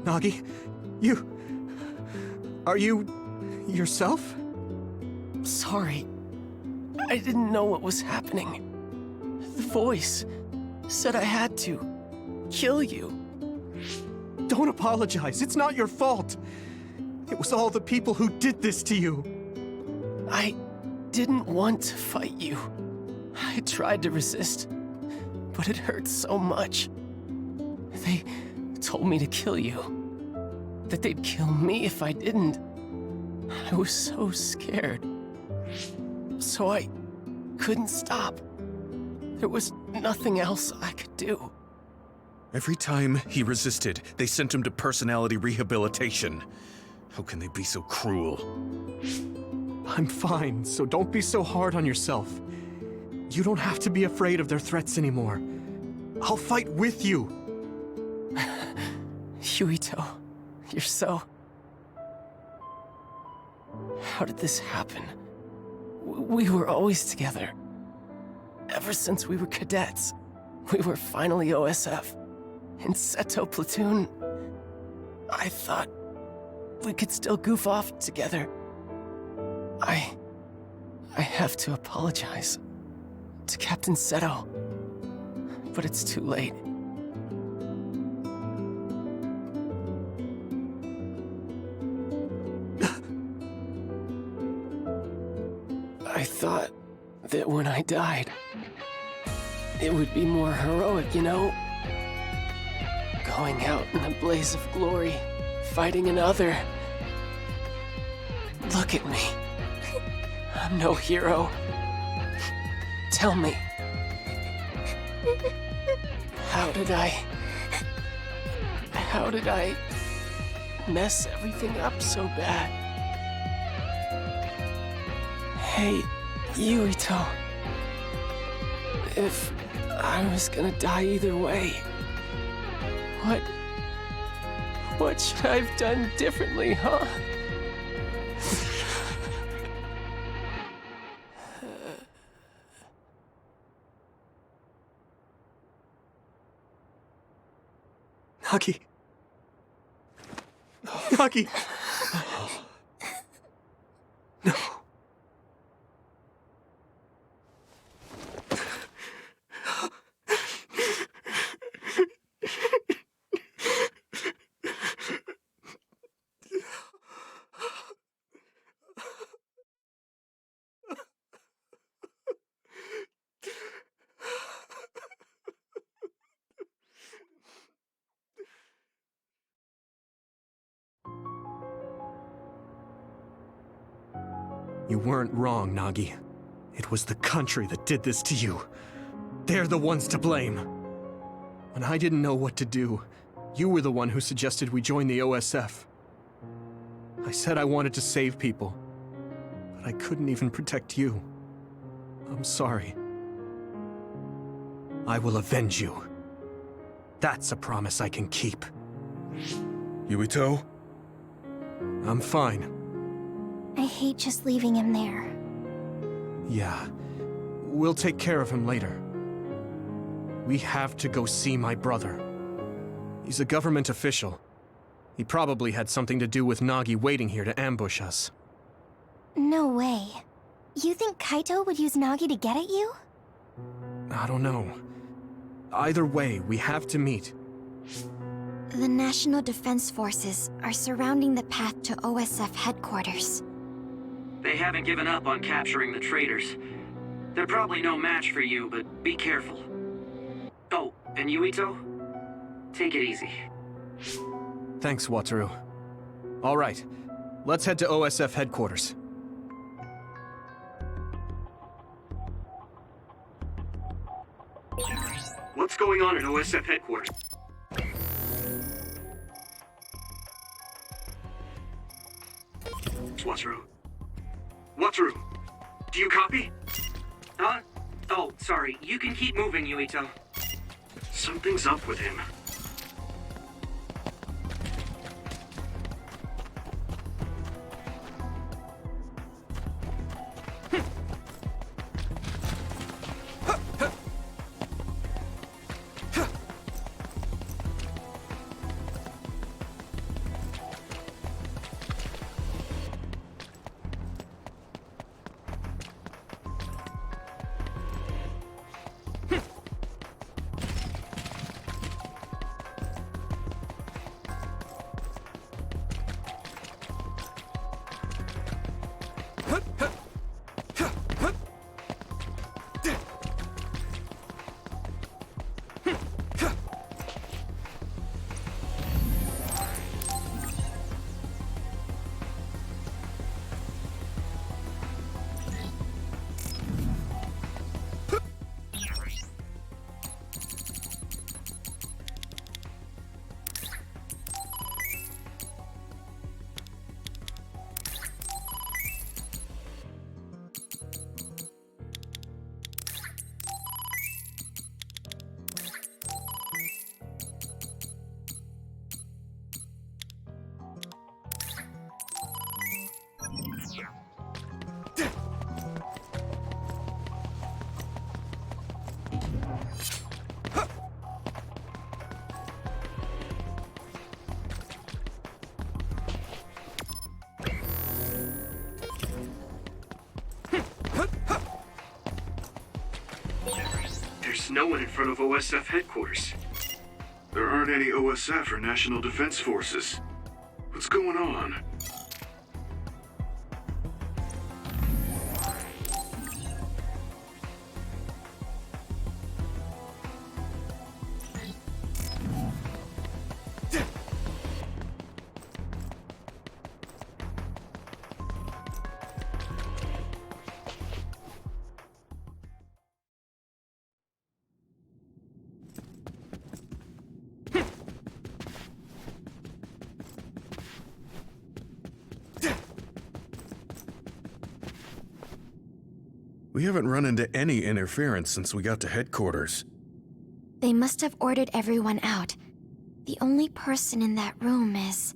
Nagi, you... Are you... yourself? Sorry. I didn't know what was happening. The voice said I had to kill you. Don't apologize. It's not your fault. It was all the people who did this to you. I didn't want to fight you. I tried to resist, but it hurt so much. They told me to kill you. That they'd kill me if I didn't. I was so scared. So I couldn't stop. There was nothing else I could do. Every time he resisted, they sent him to personality rehabilitation. How can they be so cruel? I'm fine, so don't be so hard on yourself. You don't have to be afraid of their threats anymore. I'll fight with you. Yuito, you're so... How did this happen? We were always together. Ever since we were cadets. We were finally OSF. In Seto Platoon. I thought we could still goof off together. I have to apologize to Captain Seto. But it's too late. I thought that when I died, it would be more heroic, you know? Going out in a blaze of glory, fighting another. Look at me. I'm no hero. Tell me. How did I mess everything up so bad? Hey, Yuito. If I was gonna die either way, what should I have done differently, huh? Nagi. Nagi. No. You weren't wrong, Nagi. It was the country that did this to you. They're the ones to blame. When I didn't know what to do, you were the one who suggested we join the OSF. I said I wanted to save people, but I couldn't even protect you. I'm sorry. I will avenge you. That's a promise I can keep. Yuito? I'm fine. I hate just leaving him there. Yeah. We'll take care of him later. We have to go see my brother. He's a government official. He probably had something to do with Nagi waiting here to ambush us. No way. You think Kaito would use Nagi to get at you? I don't know. Either way, we have to meet. The National Defense Forces are surrounding the path to OSF headquarters. They haven't given up on capturing the traitors. They're probably no match for you, but be careful. Oh, and Yuito? Take it easy. Thanks, Wataru. All right, let's head to OSF headquarters. What's going on at OSF headquarters? Wataru? Wataru, do you copy? Huh? Oh, sorry. You can keep moving, Yuito. Something's up with him. There's no one in front of OSF headquarters. There aren't any OSF or National Defense Forces. What's going on? We haven't run into any interference since we got to headquarters. They must have ordered everyone out. The only person in that room is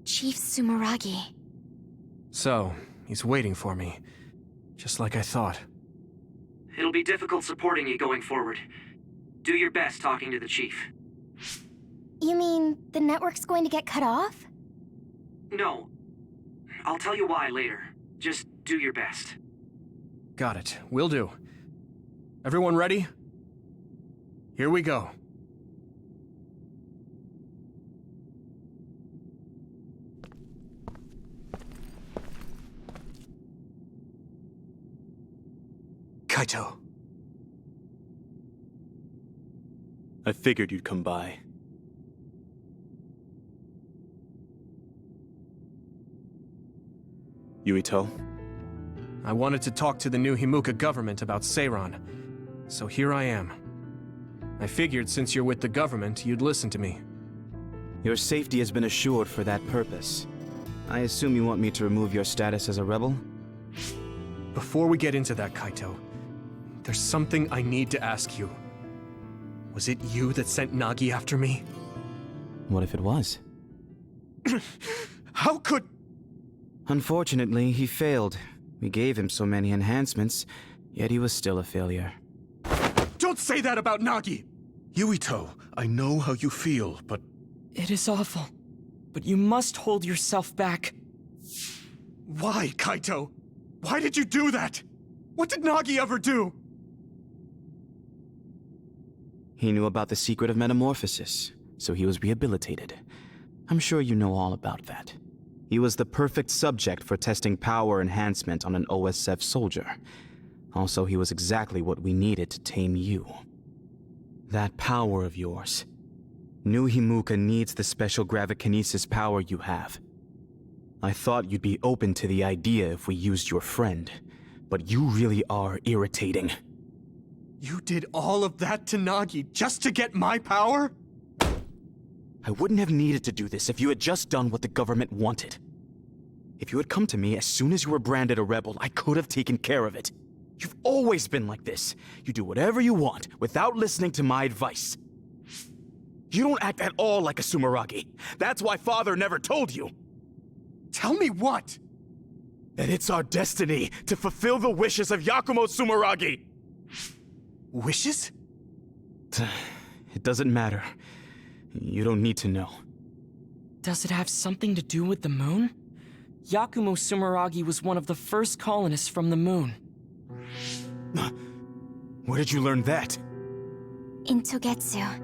Chief Sumeragi. So, he's waiting for me. Just like I thought. It'll be difficult supporting you going forward. Do your best talking to the chief. You mean the network's going to get cut off? No. I'll tell you why later. Just do your best. Got it. Will do. Everyone ready? Here we go. Kaito. I figured you'd come by. Yuito? I wanted to talk to the new Himuka government about Seiran, so here I am. I figured since you're with the government, you'd listen to me. Your safety has been assured for that purpose. I assume you want me to remove your status as a rebel? Before we get into that, Kaito, there's something I need to ask you. Was it you that sent Nagi after me? What if it was? How could... Unfortunately, he failed. We gave him so many enhancements, yet he was still a failure. Don't say that about Nagi! Yuito, I know how you feel, but... It is awful, but you must hold yourself back. Why, Kaito? Why did you do that? What did Nagi ever do? He knew about the secret of metamorphosis, so he was rehabilitated. I'm sure you know all about that. He was the perfect subject for testing power enhancement on an OSF soldier. Also, he was exactly what we needed to tame you. That power of yours. New Himuka needs the special gravikinesis power you have. I thought you'd be open to the idea if we used your friend, but you really are irritating. You did all of that to Nagi just to get my power? I wouldn't have needed to do this if you had just done what the government wanted. If you had come to me as soon as you were branded a rebel, I could have taken care of it. You've always been like this. You do whatever you want without listening to my advice. You don't act at all like a Sumeragi. That's why Father never told you. Tell me what? That it's our destiny to fulfill the wishes of Yakumo Sumeragi. Wishes? It doesn't matter. You don't need to know. Does it have something to do with the moon? Yakumo Sumeragi was one of the first colonists from the moon. Where did you learn that? In Togetsu.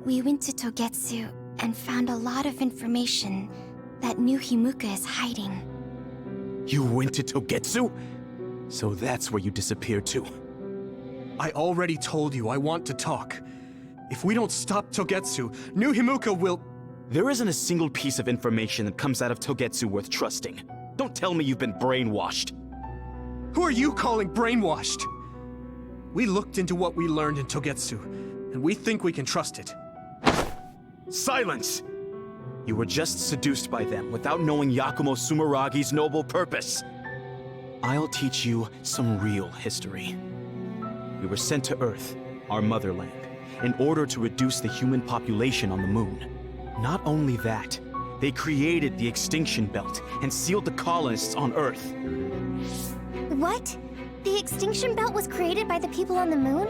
We went to Togetsu and found a lot of information that New Himuka is hiding. You went to Togetsu? So that's where you disappeared to. I already told you I want to talk. If we don't stop Togetsu, New Himuka will... There isn't a single piece of information that comes out of Togetsu worth trusting. Don't tell me you've been brainwashed. Who are you calling brainwashed? We looked into what we learned in Togetsu, and we think we can trust it. Silence! You were just seduced by them without knowing Yakumo Sumeragi's noble purpose. I'll teach you some real history. We were sent to Earth, our motherland, in order to reduce the human population on the moon. Not only that, they created the extinction belt and sealed the colonists on Earth. What? The extinction belt was created by the people on the moon?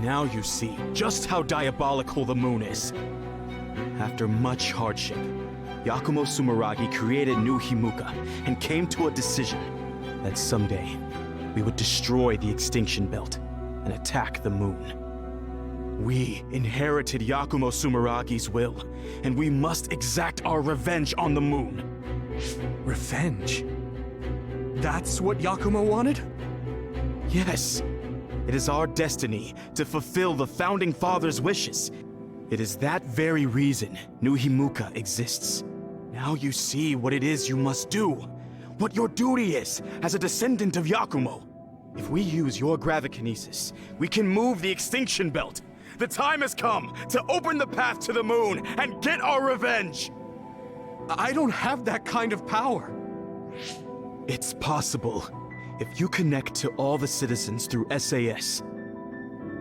Now you see just how diabolical the moon is. After much hardship, Yakumo Sumeragi created New Himuka and came to a decision that someday we would destroy the extinction belt and attack the moon. We inherited Yakumo Sumeragi's will, and we must exact our revenge on the moon. Revenge? That's what Yakumo wanted? Yes. It is our destiny to fulfill the Founding Father's wishes. It is that very reason New Himuka exists. Now you see what it is you must do. What your duty is as a descendant of Yakumo. If we use your gravikinesis, we can move the extinction belt. The time has come to open the path to the moon and get our revenge! I don't have that kind of power. It's possible. If you connect to all the citizens through SAS,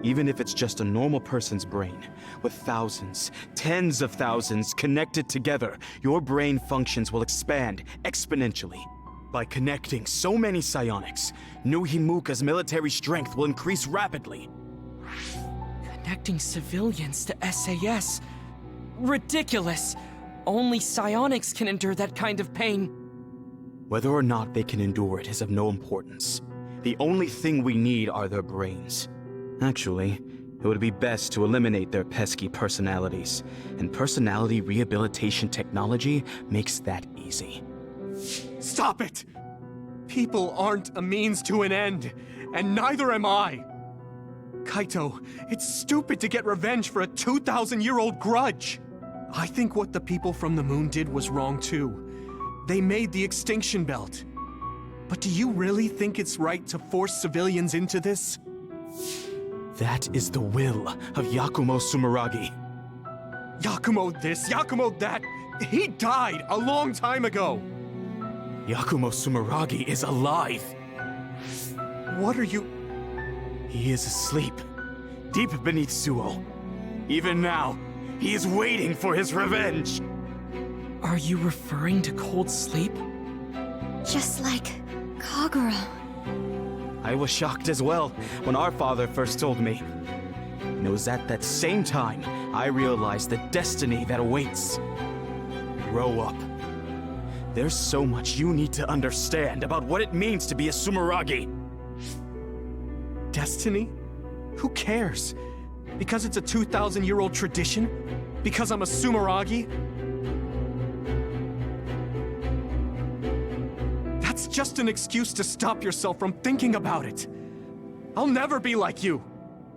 even if it's just a normal person's brain, with thousands, tens of thousands connected together, your brain functions will expand exponentially. By connecting so many psionics, New Himuka's military strength will increase rapidly. Connecting civilians to SAS? Ridiculous! Only psionics can endure that kind of pain. Whether or not they can endure it is of no importance. The only thing we need are their brains. Actually, it would be best to eliminate their pesky personalities, and personality rehabilitation technology makes that easy. Stop it! People aren't a means to an end, and neither am I! Kaito, it's stupid to get revenge for a 2,000-year-old grudge! I think what the people from the moon did was wrong too. They made the extinction belt. But do you really think it's right to force civilians into this? That is the will of Yakumo Sumeragi. Yakumo this, Yakumo that! He died a long time ago! Yakumo Sumeragi is alive! What are you... He is asleep, deep beneath Suo. Even now, he is waiting for his revenge! Are you referring to cold sleep? Just like Kagura. I was shocked as well when our father first told me. And it was at that same time I realized the destiny that awaits. Grow up. There's so much you need to understand about what it means to be a Sumeragi. Destiny? Who cares? Because it's a 2,000-year-old tradition? Because I'm a Sumeragi? That's just an excuse to stop yourself from thinking about it. I'll never be like you.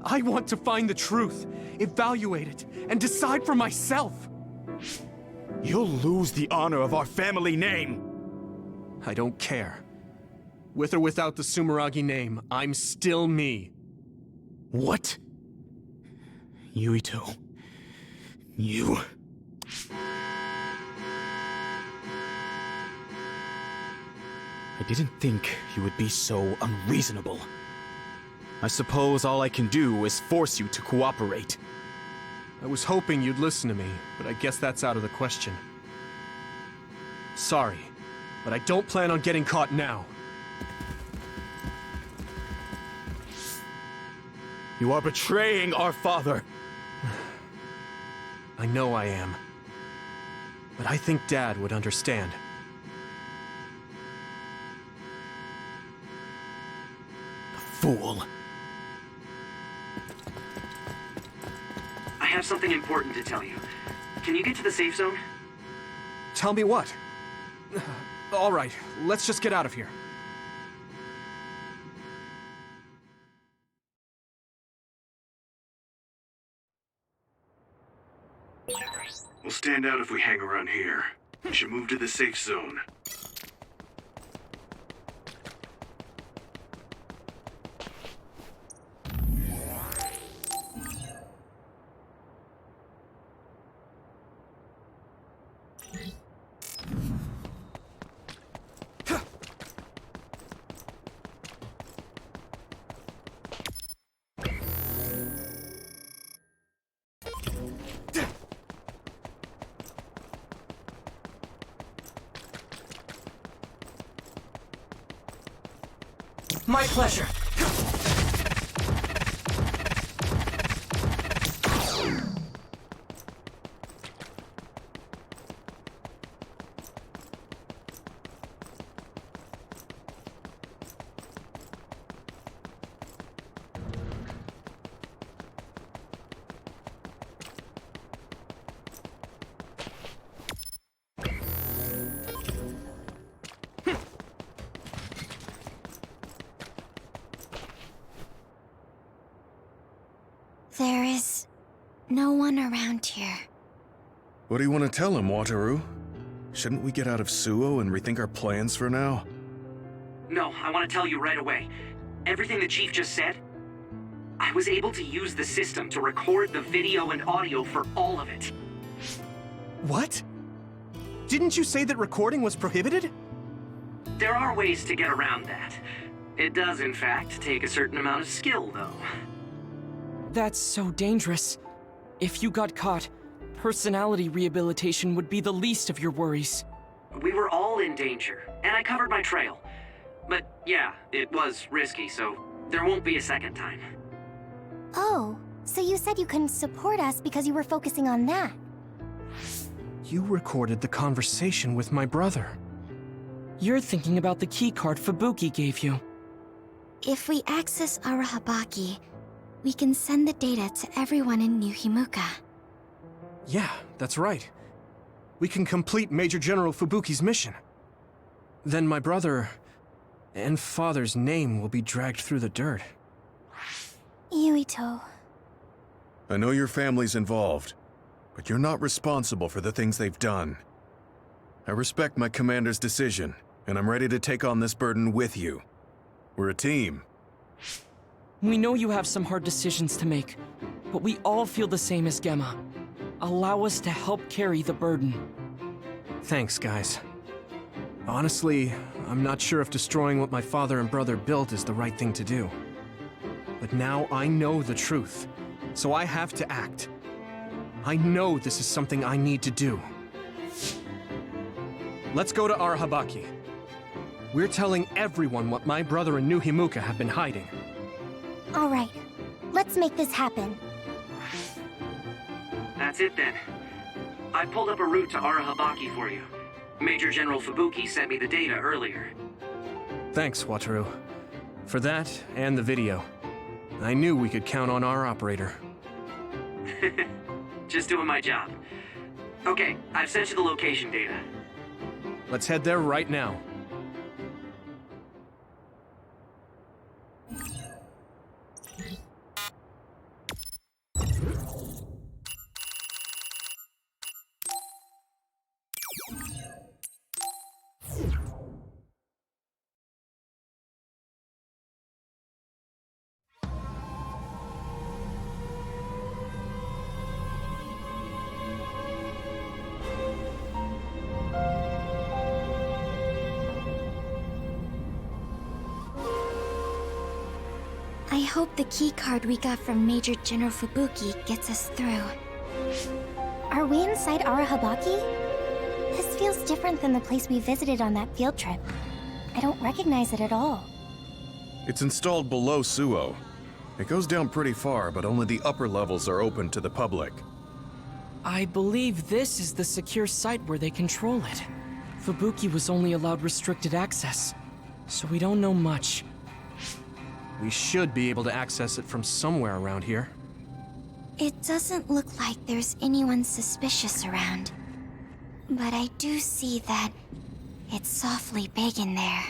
I want to find the truth, evaluate it, and decide for myself. You'll lose the honor of our family name. I don't care. With or without the Sumeragi name, I'm still me. What? Yuito. You... I didn't think you would be so unreasonable. I suppose all I can do is force you to cooperate. I was hoping you'd listen to me, but I guess that's out of the question. Sorry, but I don't plan on getting caught now. You are betraying our father! I know I am. But I think Dad would understand. Fool. I have something important to tell you. Can you get to the safe zone? Tell me what? All right, let's just get out of here. We'll stand out if we hang around here. We should move to the safe zone. My pleasure. There is no one around here. What do you want to tell him, Wataru? Shouldn't we get out of Suo and rethink our plans for now? No, I want to tell you right away. Everything the Chief just said, I was able to use the system to record the video and audio for all of it. What? Didn't you say that recording was prohibited? There are ways to get around that. It does, in fact, take a certain amount of skill, though. That's so dangerous. If you got caught, personality rehabilitation would be the least of your worries. We were all in danger, and I covered my trail. But yeah, it was risky, so there won't be a second time. Oh, so you said you couldn't support us because you were focusing on that. You recorded the conversation with my brother. You're thinking about the keycard Fubuki gave you. If we access Arahabaki, we can send the data to everyone in New Himuka. Yeah, that's right. We can complete Major General Fubuki's mission. Then my brother and father's name will be dragged through the dirt. Yuito. I know your family's involved, but you're not responsible for the things they've done. I respect my commander's decision, and I'm ready to take on this burden with you. We're a team. We know you have some hard decisions to make, but we all feel the same as Gemma. Allow us to help carry the burden. Thanks, guys. Honestly, I'm not sure if destroying what my father and brother built is the right thing to do. But now I know the truth, so I have to act. I know this is something I need to do. Let's go to Arahabaki. We're telling everyone what my brother and New Himuka have been hiding. All right, let's make this happen. That's it then. I pulled up a route to Arahabaki for you. Major General Fubuki sent me the data earlier. Thanks, Wataru. For that and the video. I knew we could count on our operator. Just doing my job. Okay, I've sent you the location data. Let's head there right now. I hope the keycard we got from Major General Fubuki gets us through. Are we inside Arahabaki? This feels different than the place we visited on that field trip. I don't recognize it at all. It's installed below Suo. It goes down pretty far, but only the upper levels are open to the public. I believe this is the secure site where they control it. Fubuki was only allowed restricted access, so we don't know much. We should be able to access it from somewhere around here. It doesn't look like there's anyone suspicious around. But I do see that it's softly big in there.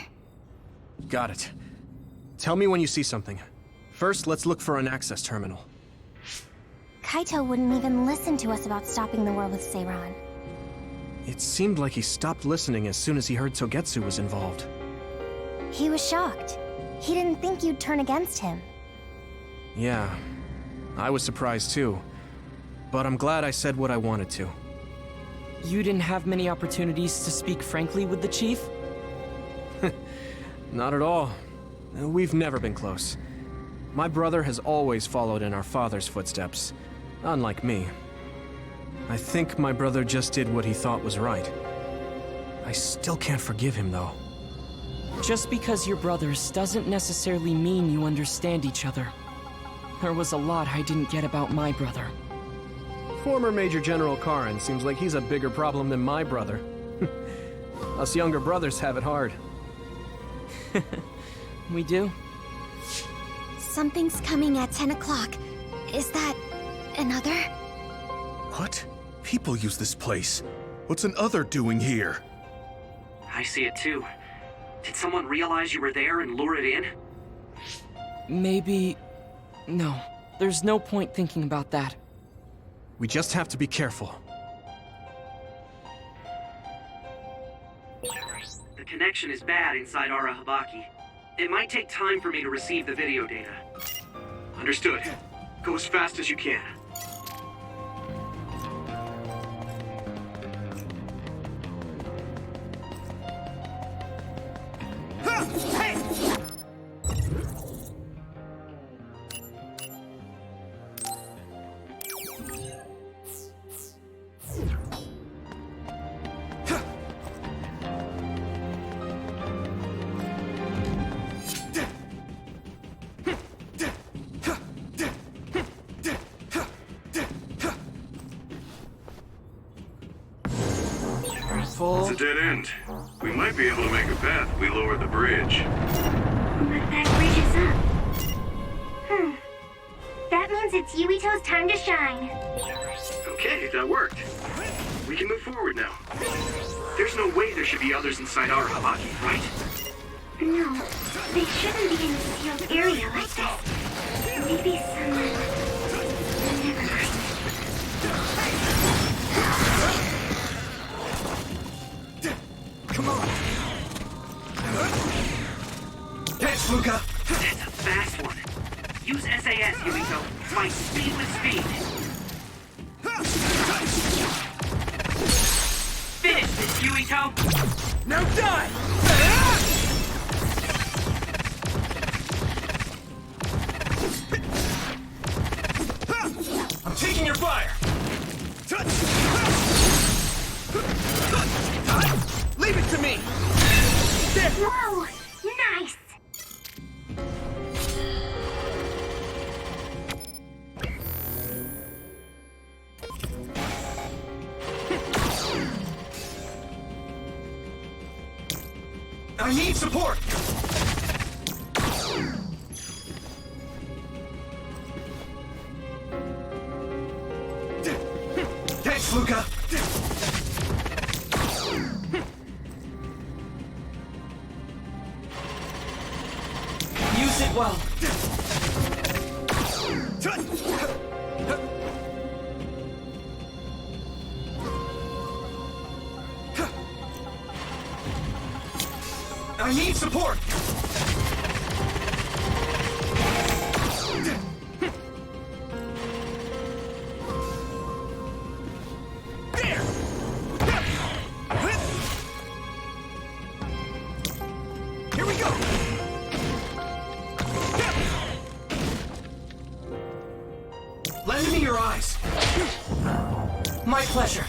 Got it. Tell me when you see something. First, let's look for an access terminal. Kaito wouldn't even listen to us about stopping the war with Seiran. It seemed like he stopped listening as soon as he heard Togetsu was involved. He was shocked. He didn't think you'd turn against him. Yeah, I was surprised too. But I'm glad I said what I wanted to. You didn't have many opportunities to speak frankly with the chief? Not at all. We've never been close. My brother has always followed in our father's footsteps, unlike me. I think my brother just did what he thought was right. I still can't forgive him, though. Just because you're brothers doesn't necessarily mean you understand each other. There was a lot I didn't get about my brother. Former Major General Karin seems like he's a bigger problem than my brother. Us younger brothers have it hard. We do? Something's coming at 10 o'clock. Is that another? What? People use this place. What's an other doing here? I see it too. Did someone realize you were there and lure it in? Maybe... No. There's no point thinking about that. We just have to be careful. The connection is bad inside Arahabaki. It might take time for me to receive the video data. Understood. Go as fast as you can. It's a dead end. We might be able to make a path if we lower the bridge. But that bridge is up. That means it's Yuito's time to shine. Okay, that worked. We can move forward now. There's no way there should be others inside Arahabaki, right? No, they shouldn't be in a sealed area like this. Maybe someone... Never mind. Come on! Catch, Luca! That's a fast one. Use SAS, Yuito. Fight speed with speed. Finish this, Yuito! Now die! I'm taking your fire! Leave it to me! There! Whoa! Nice! I need support! Thanks, Luca! Use it well! I need support! There! Here we go! Lend me your eyes! My pleasure.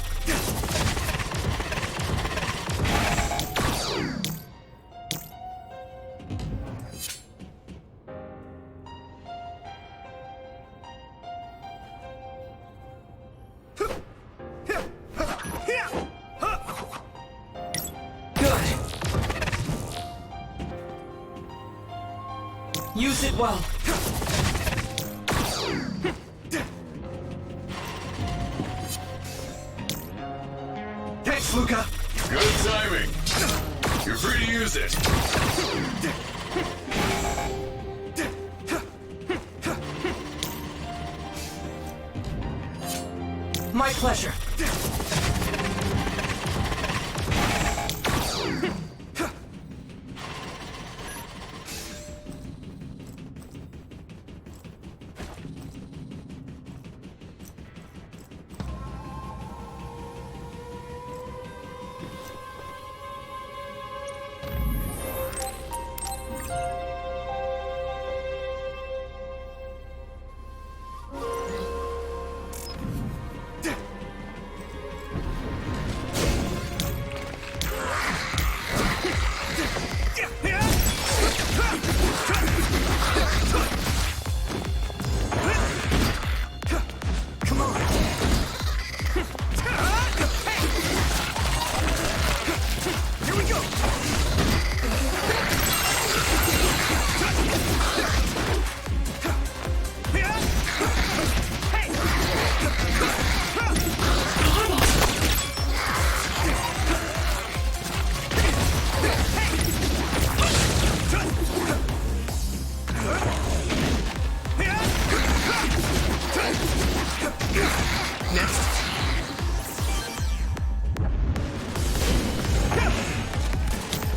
Use it well. Thanks, Luca. Good timing. You're free to use it. My pleasure.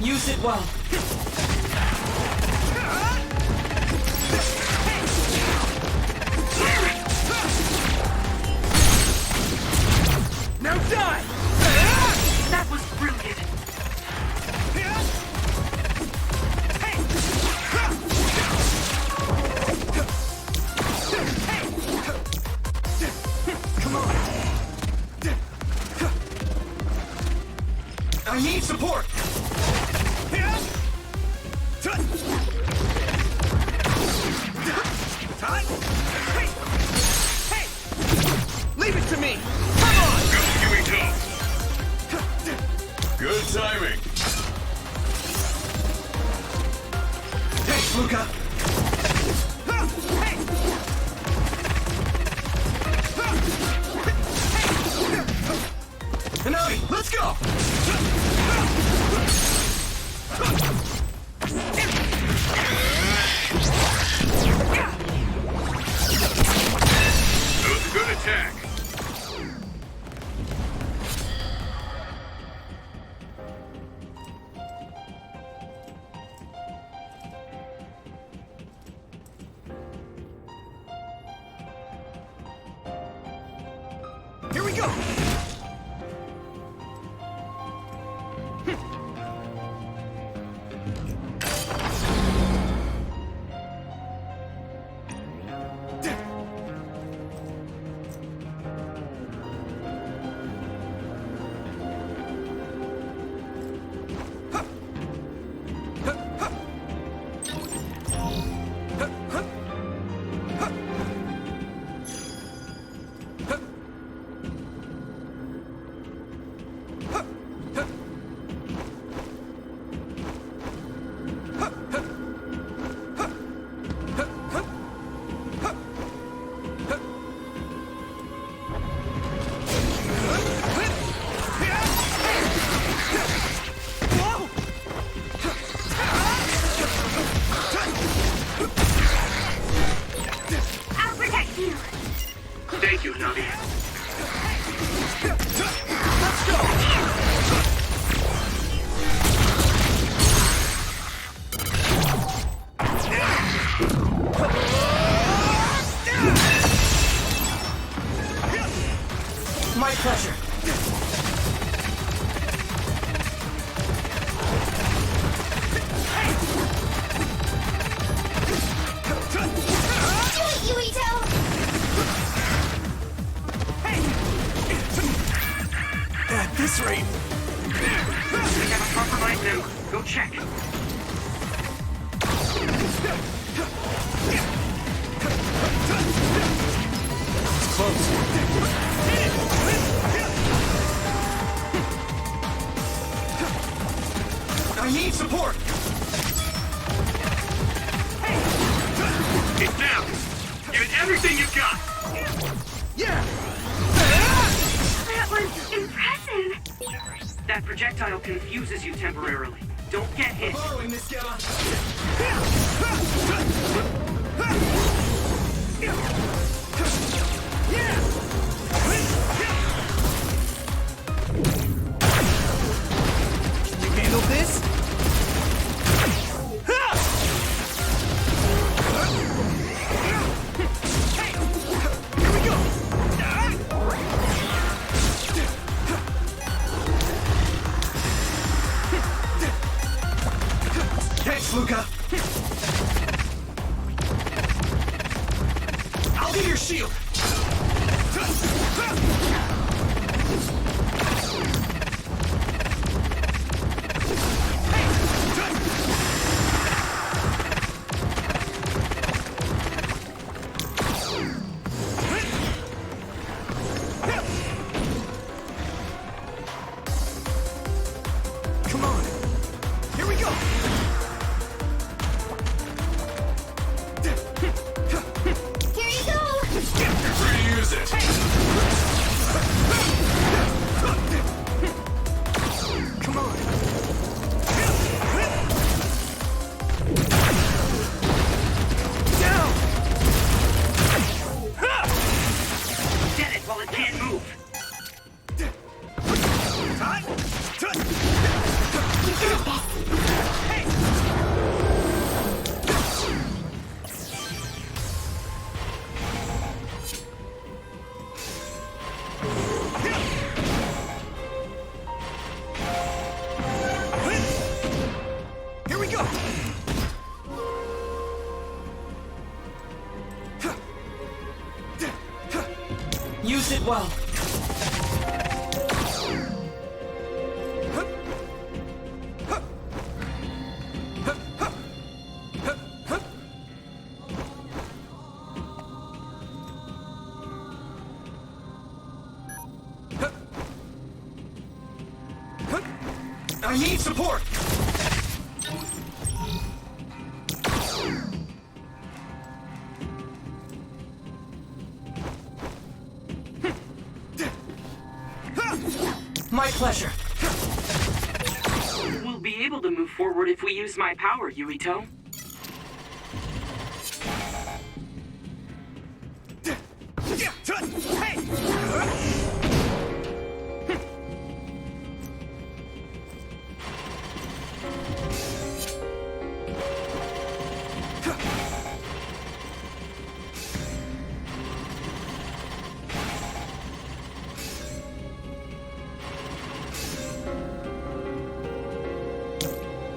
Use it well. Now die! That was brilliant. Come on. I need support. Leave it to me! Come on! Go, Yuito! Good timing. Thanks, Luca. Hanami, let's go! That was a good attack. Here we go. Remember, go check. It's close. I need support! It's down! Give it everything you've got! Yeah! That was impressive. That projectile confuses you temporarily. Don't get hit. Borrowing this Gamma. Can you handle this? Thanks, Luca. I'll be your shield. Come on. Here we go. Here you go! You're free to use it! Come on. Down. Get it while it can't move. Here we go. Use it well. I need support. My pleasure. We'll be able to move forward if we use my power, Yuito.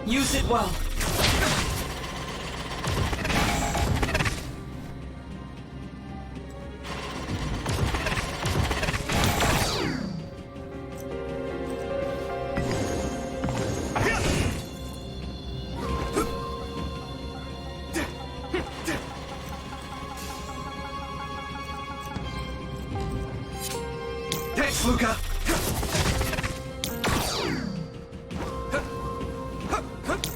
Use it well. Thanks, Luca.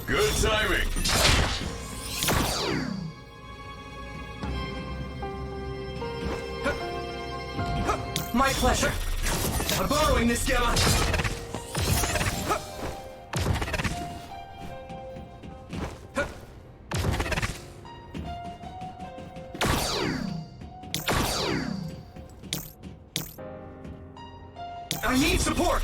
Good timing! My pleasure. I'm borrowing this Gamma. I need support.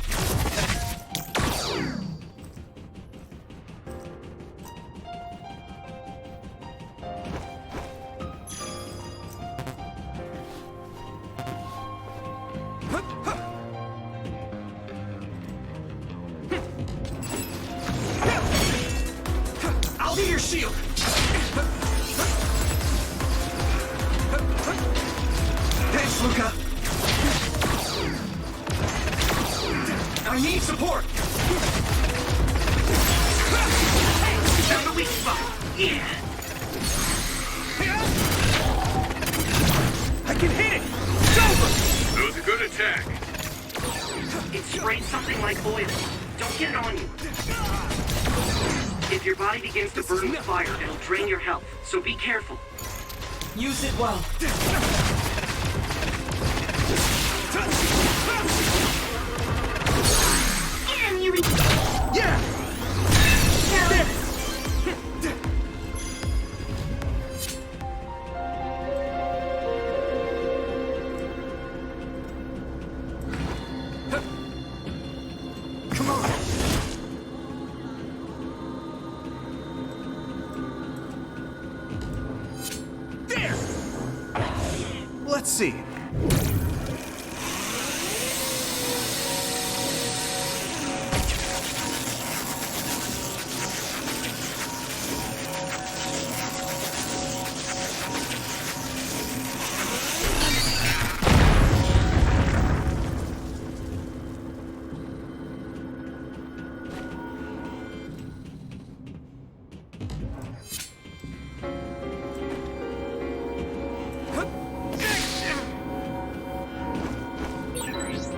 I'll be your shield. Thanks, Luca. I need support. Get on you. If your body begins to burn with fire, it'll drain your health, so be careful. Use it well. Get him, Yui! Yeah! Come on! There! Let's see.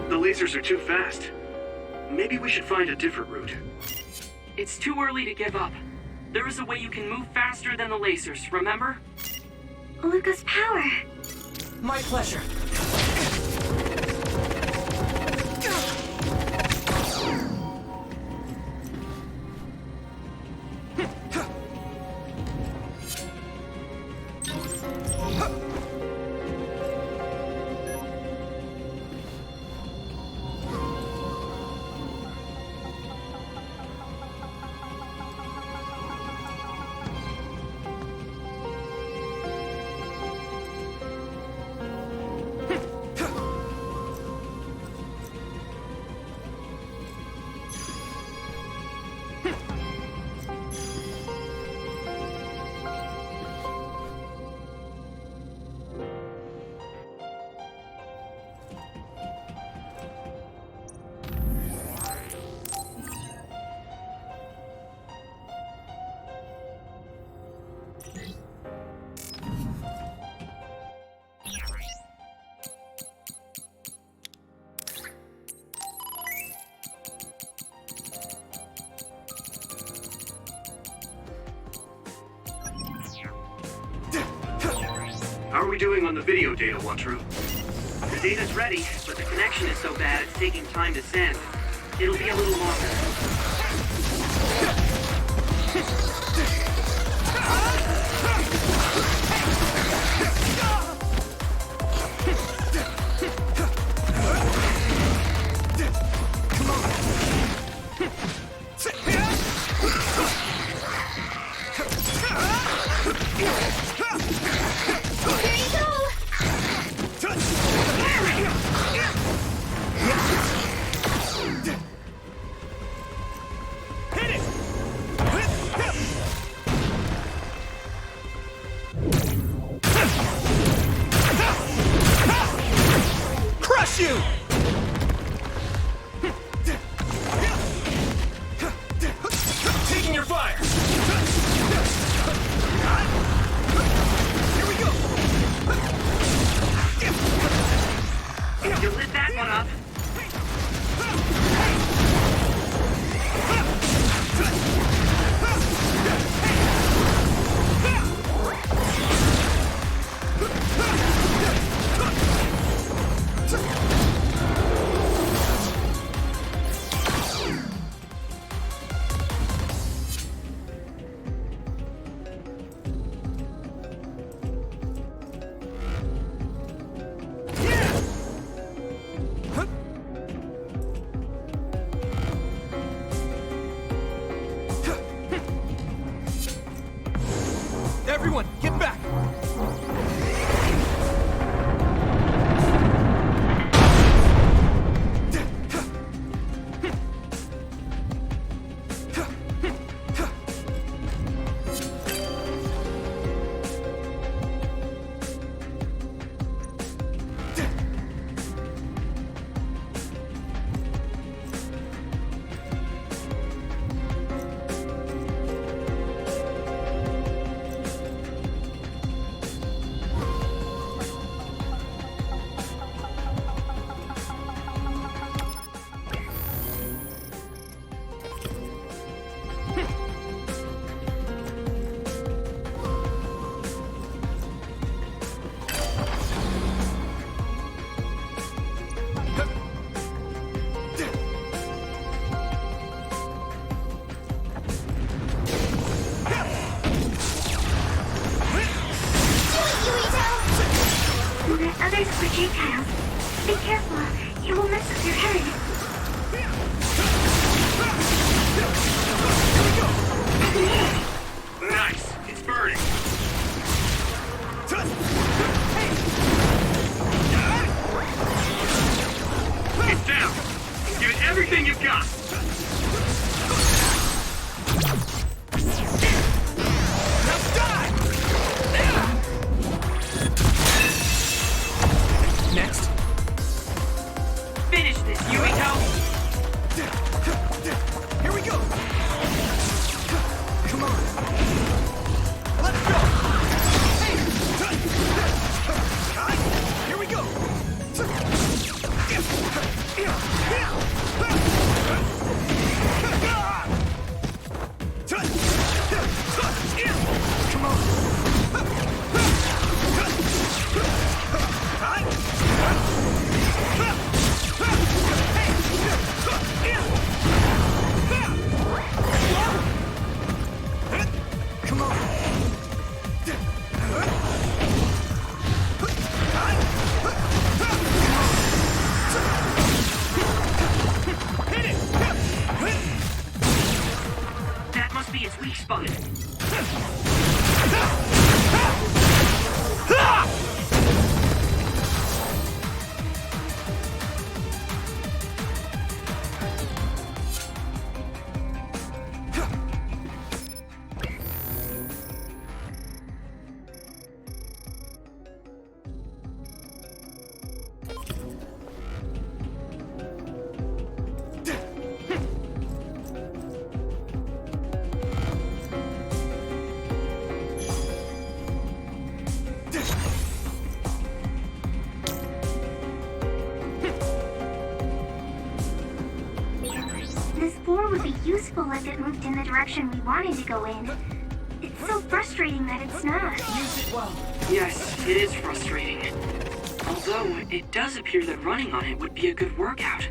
The lasers are too fast. Maybe we should find a different route. It's too early to give up. There is a way you can move faster than the lasers, remember? Luca's power. My pleasure. How are we doing on the video data, Watru? The data's ready, but the connection is so bad it's taking time to send. It'll be a little longer. Crush you! Taking your fire. Here we go! You lit that one up. Everyone, get back! projectiles. Be careful. It will mess with your head. Nice. It's burning. It's down. Give it everything you've got. Next. Finish this, Yumito! Here we go! Come on! Let's go! Hey! Here we go! Come on! Come on! That must be its weak spot. This floor would be useful if it moved in the direction we wanted to go in. It's so frustrating that it's not. Use it well. Yes, it is frustrating. Although, it does appear that running on it would be a good workout.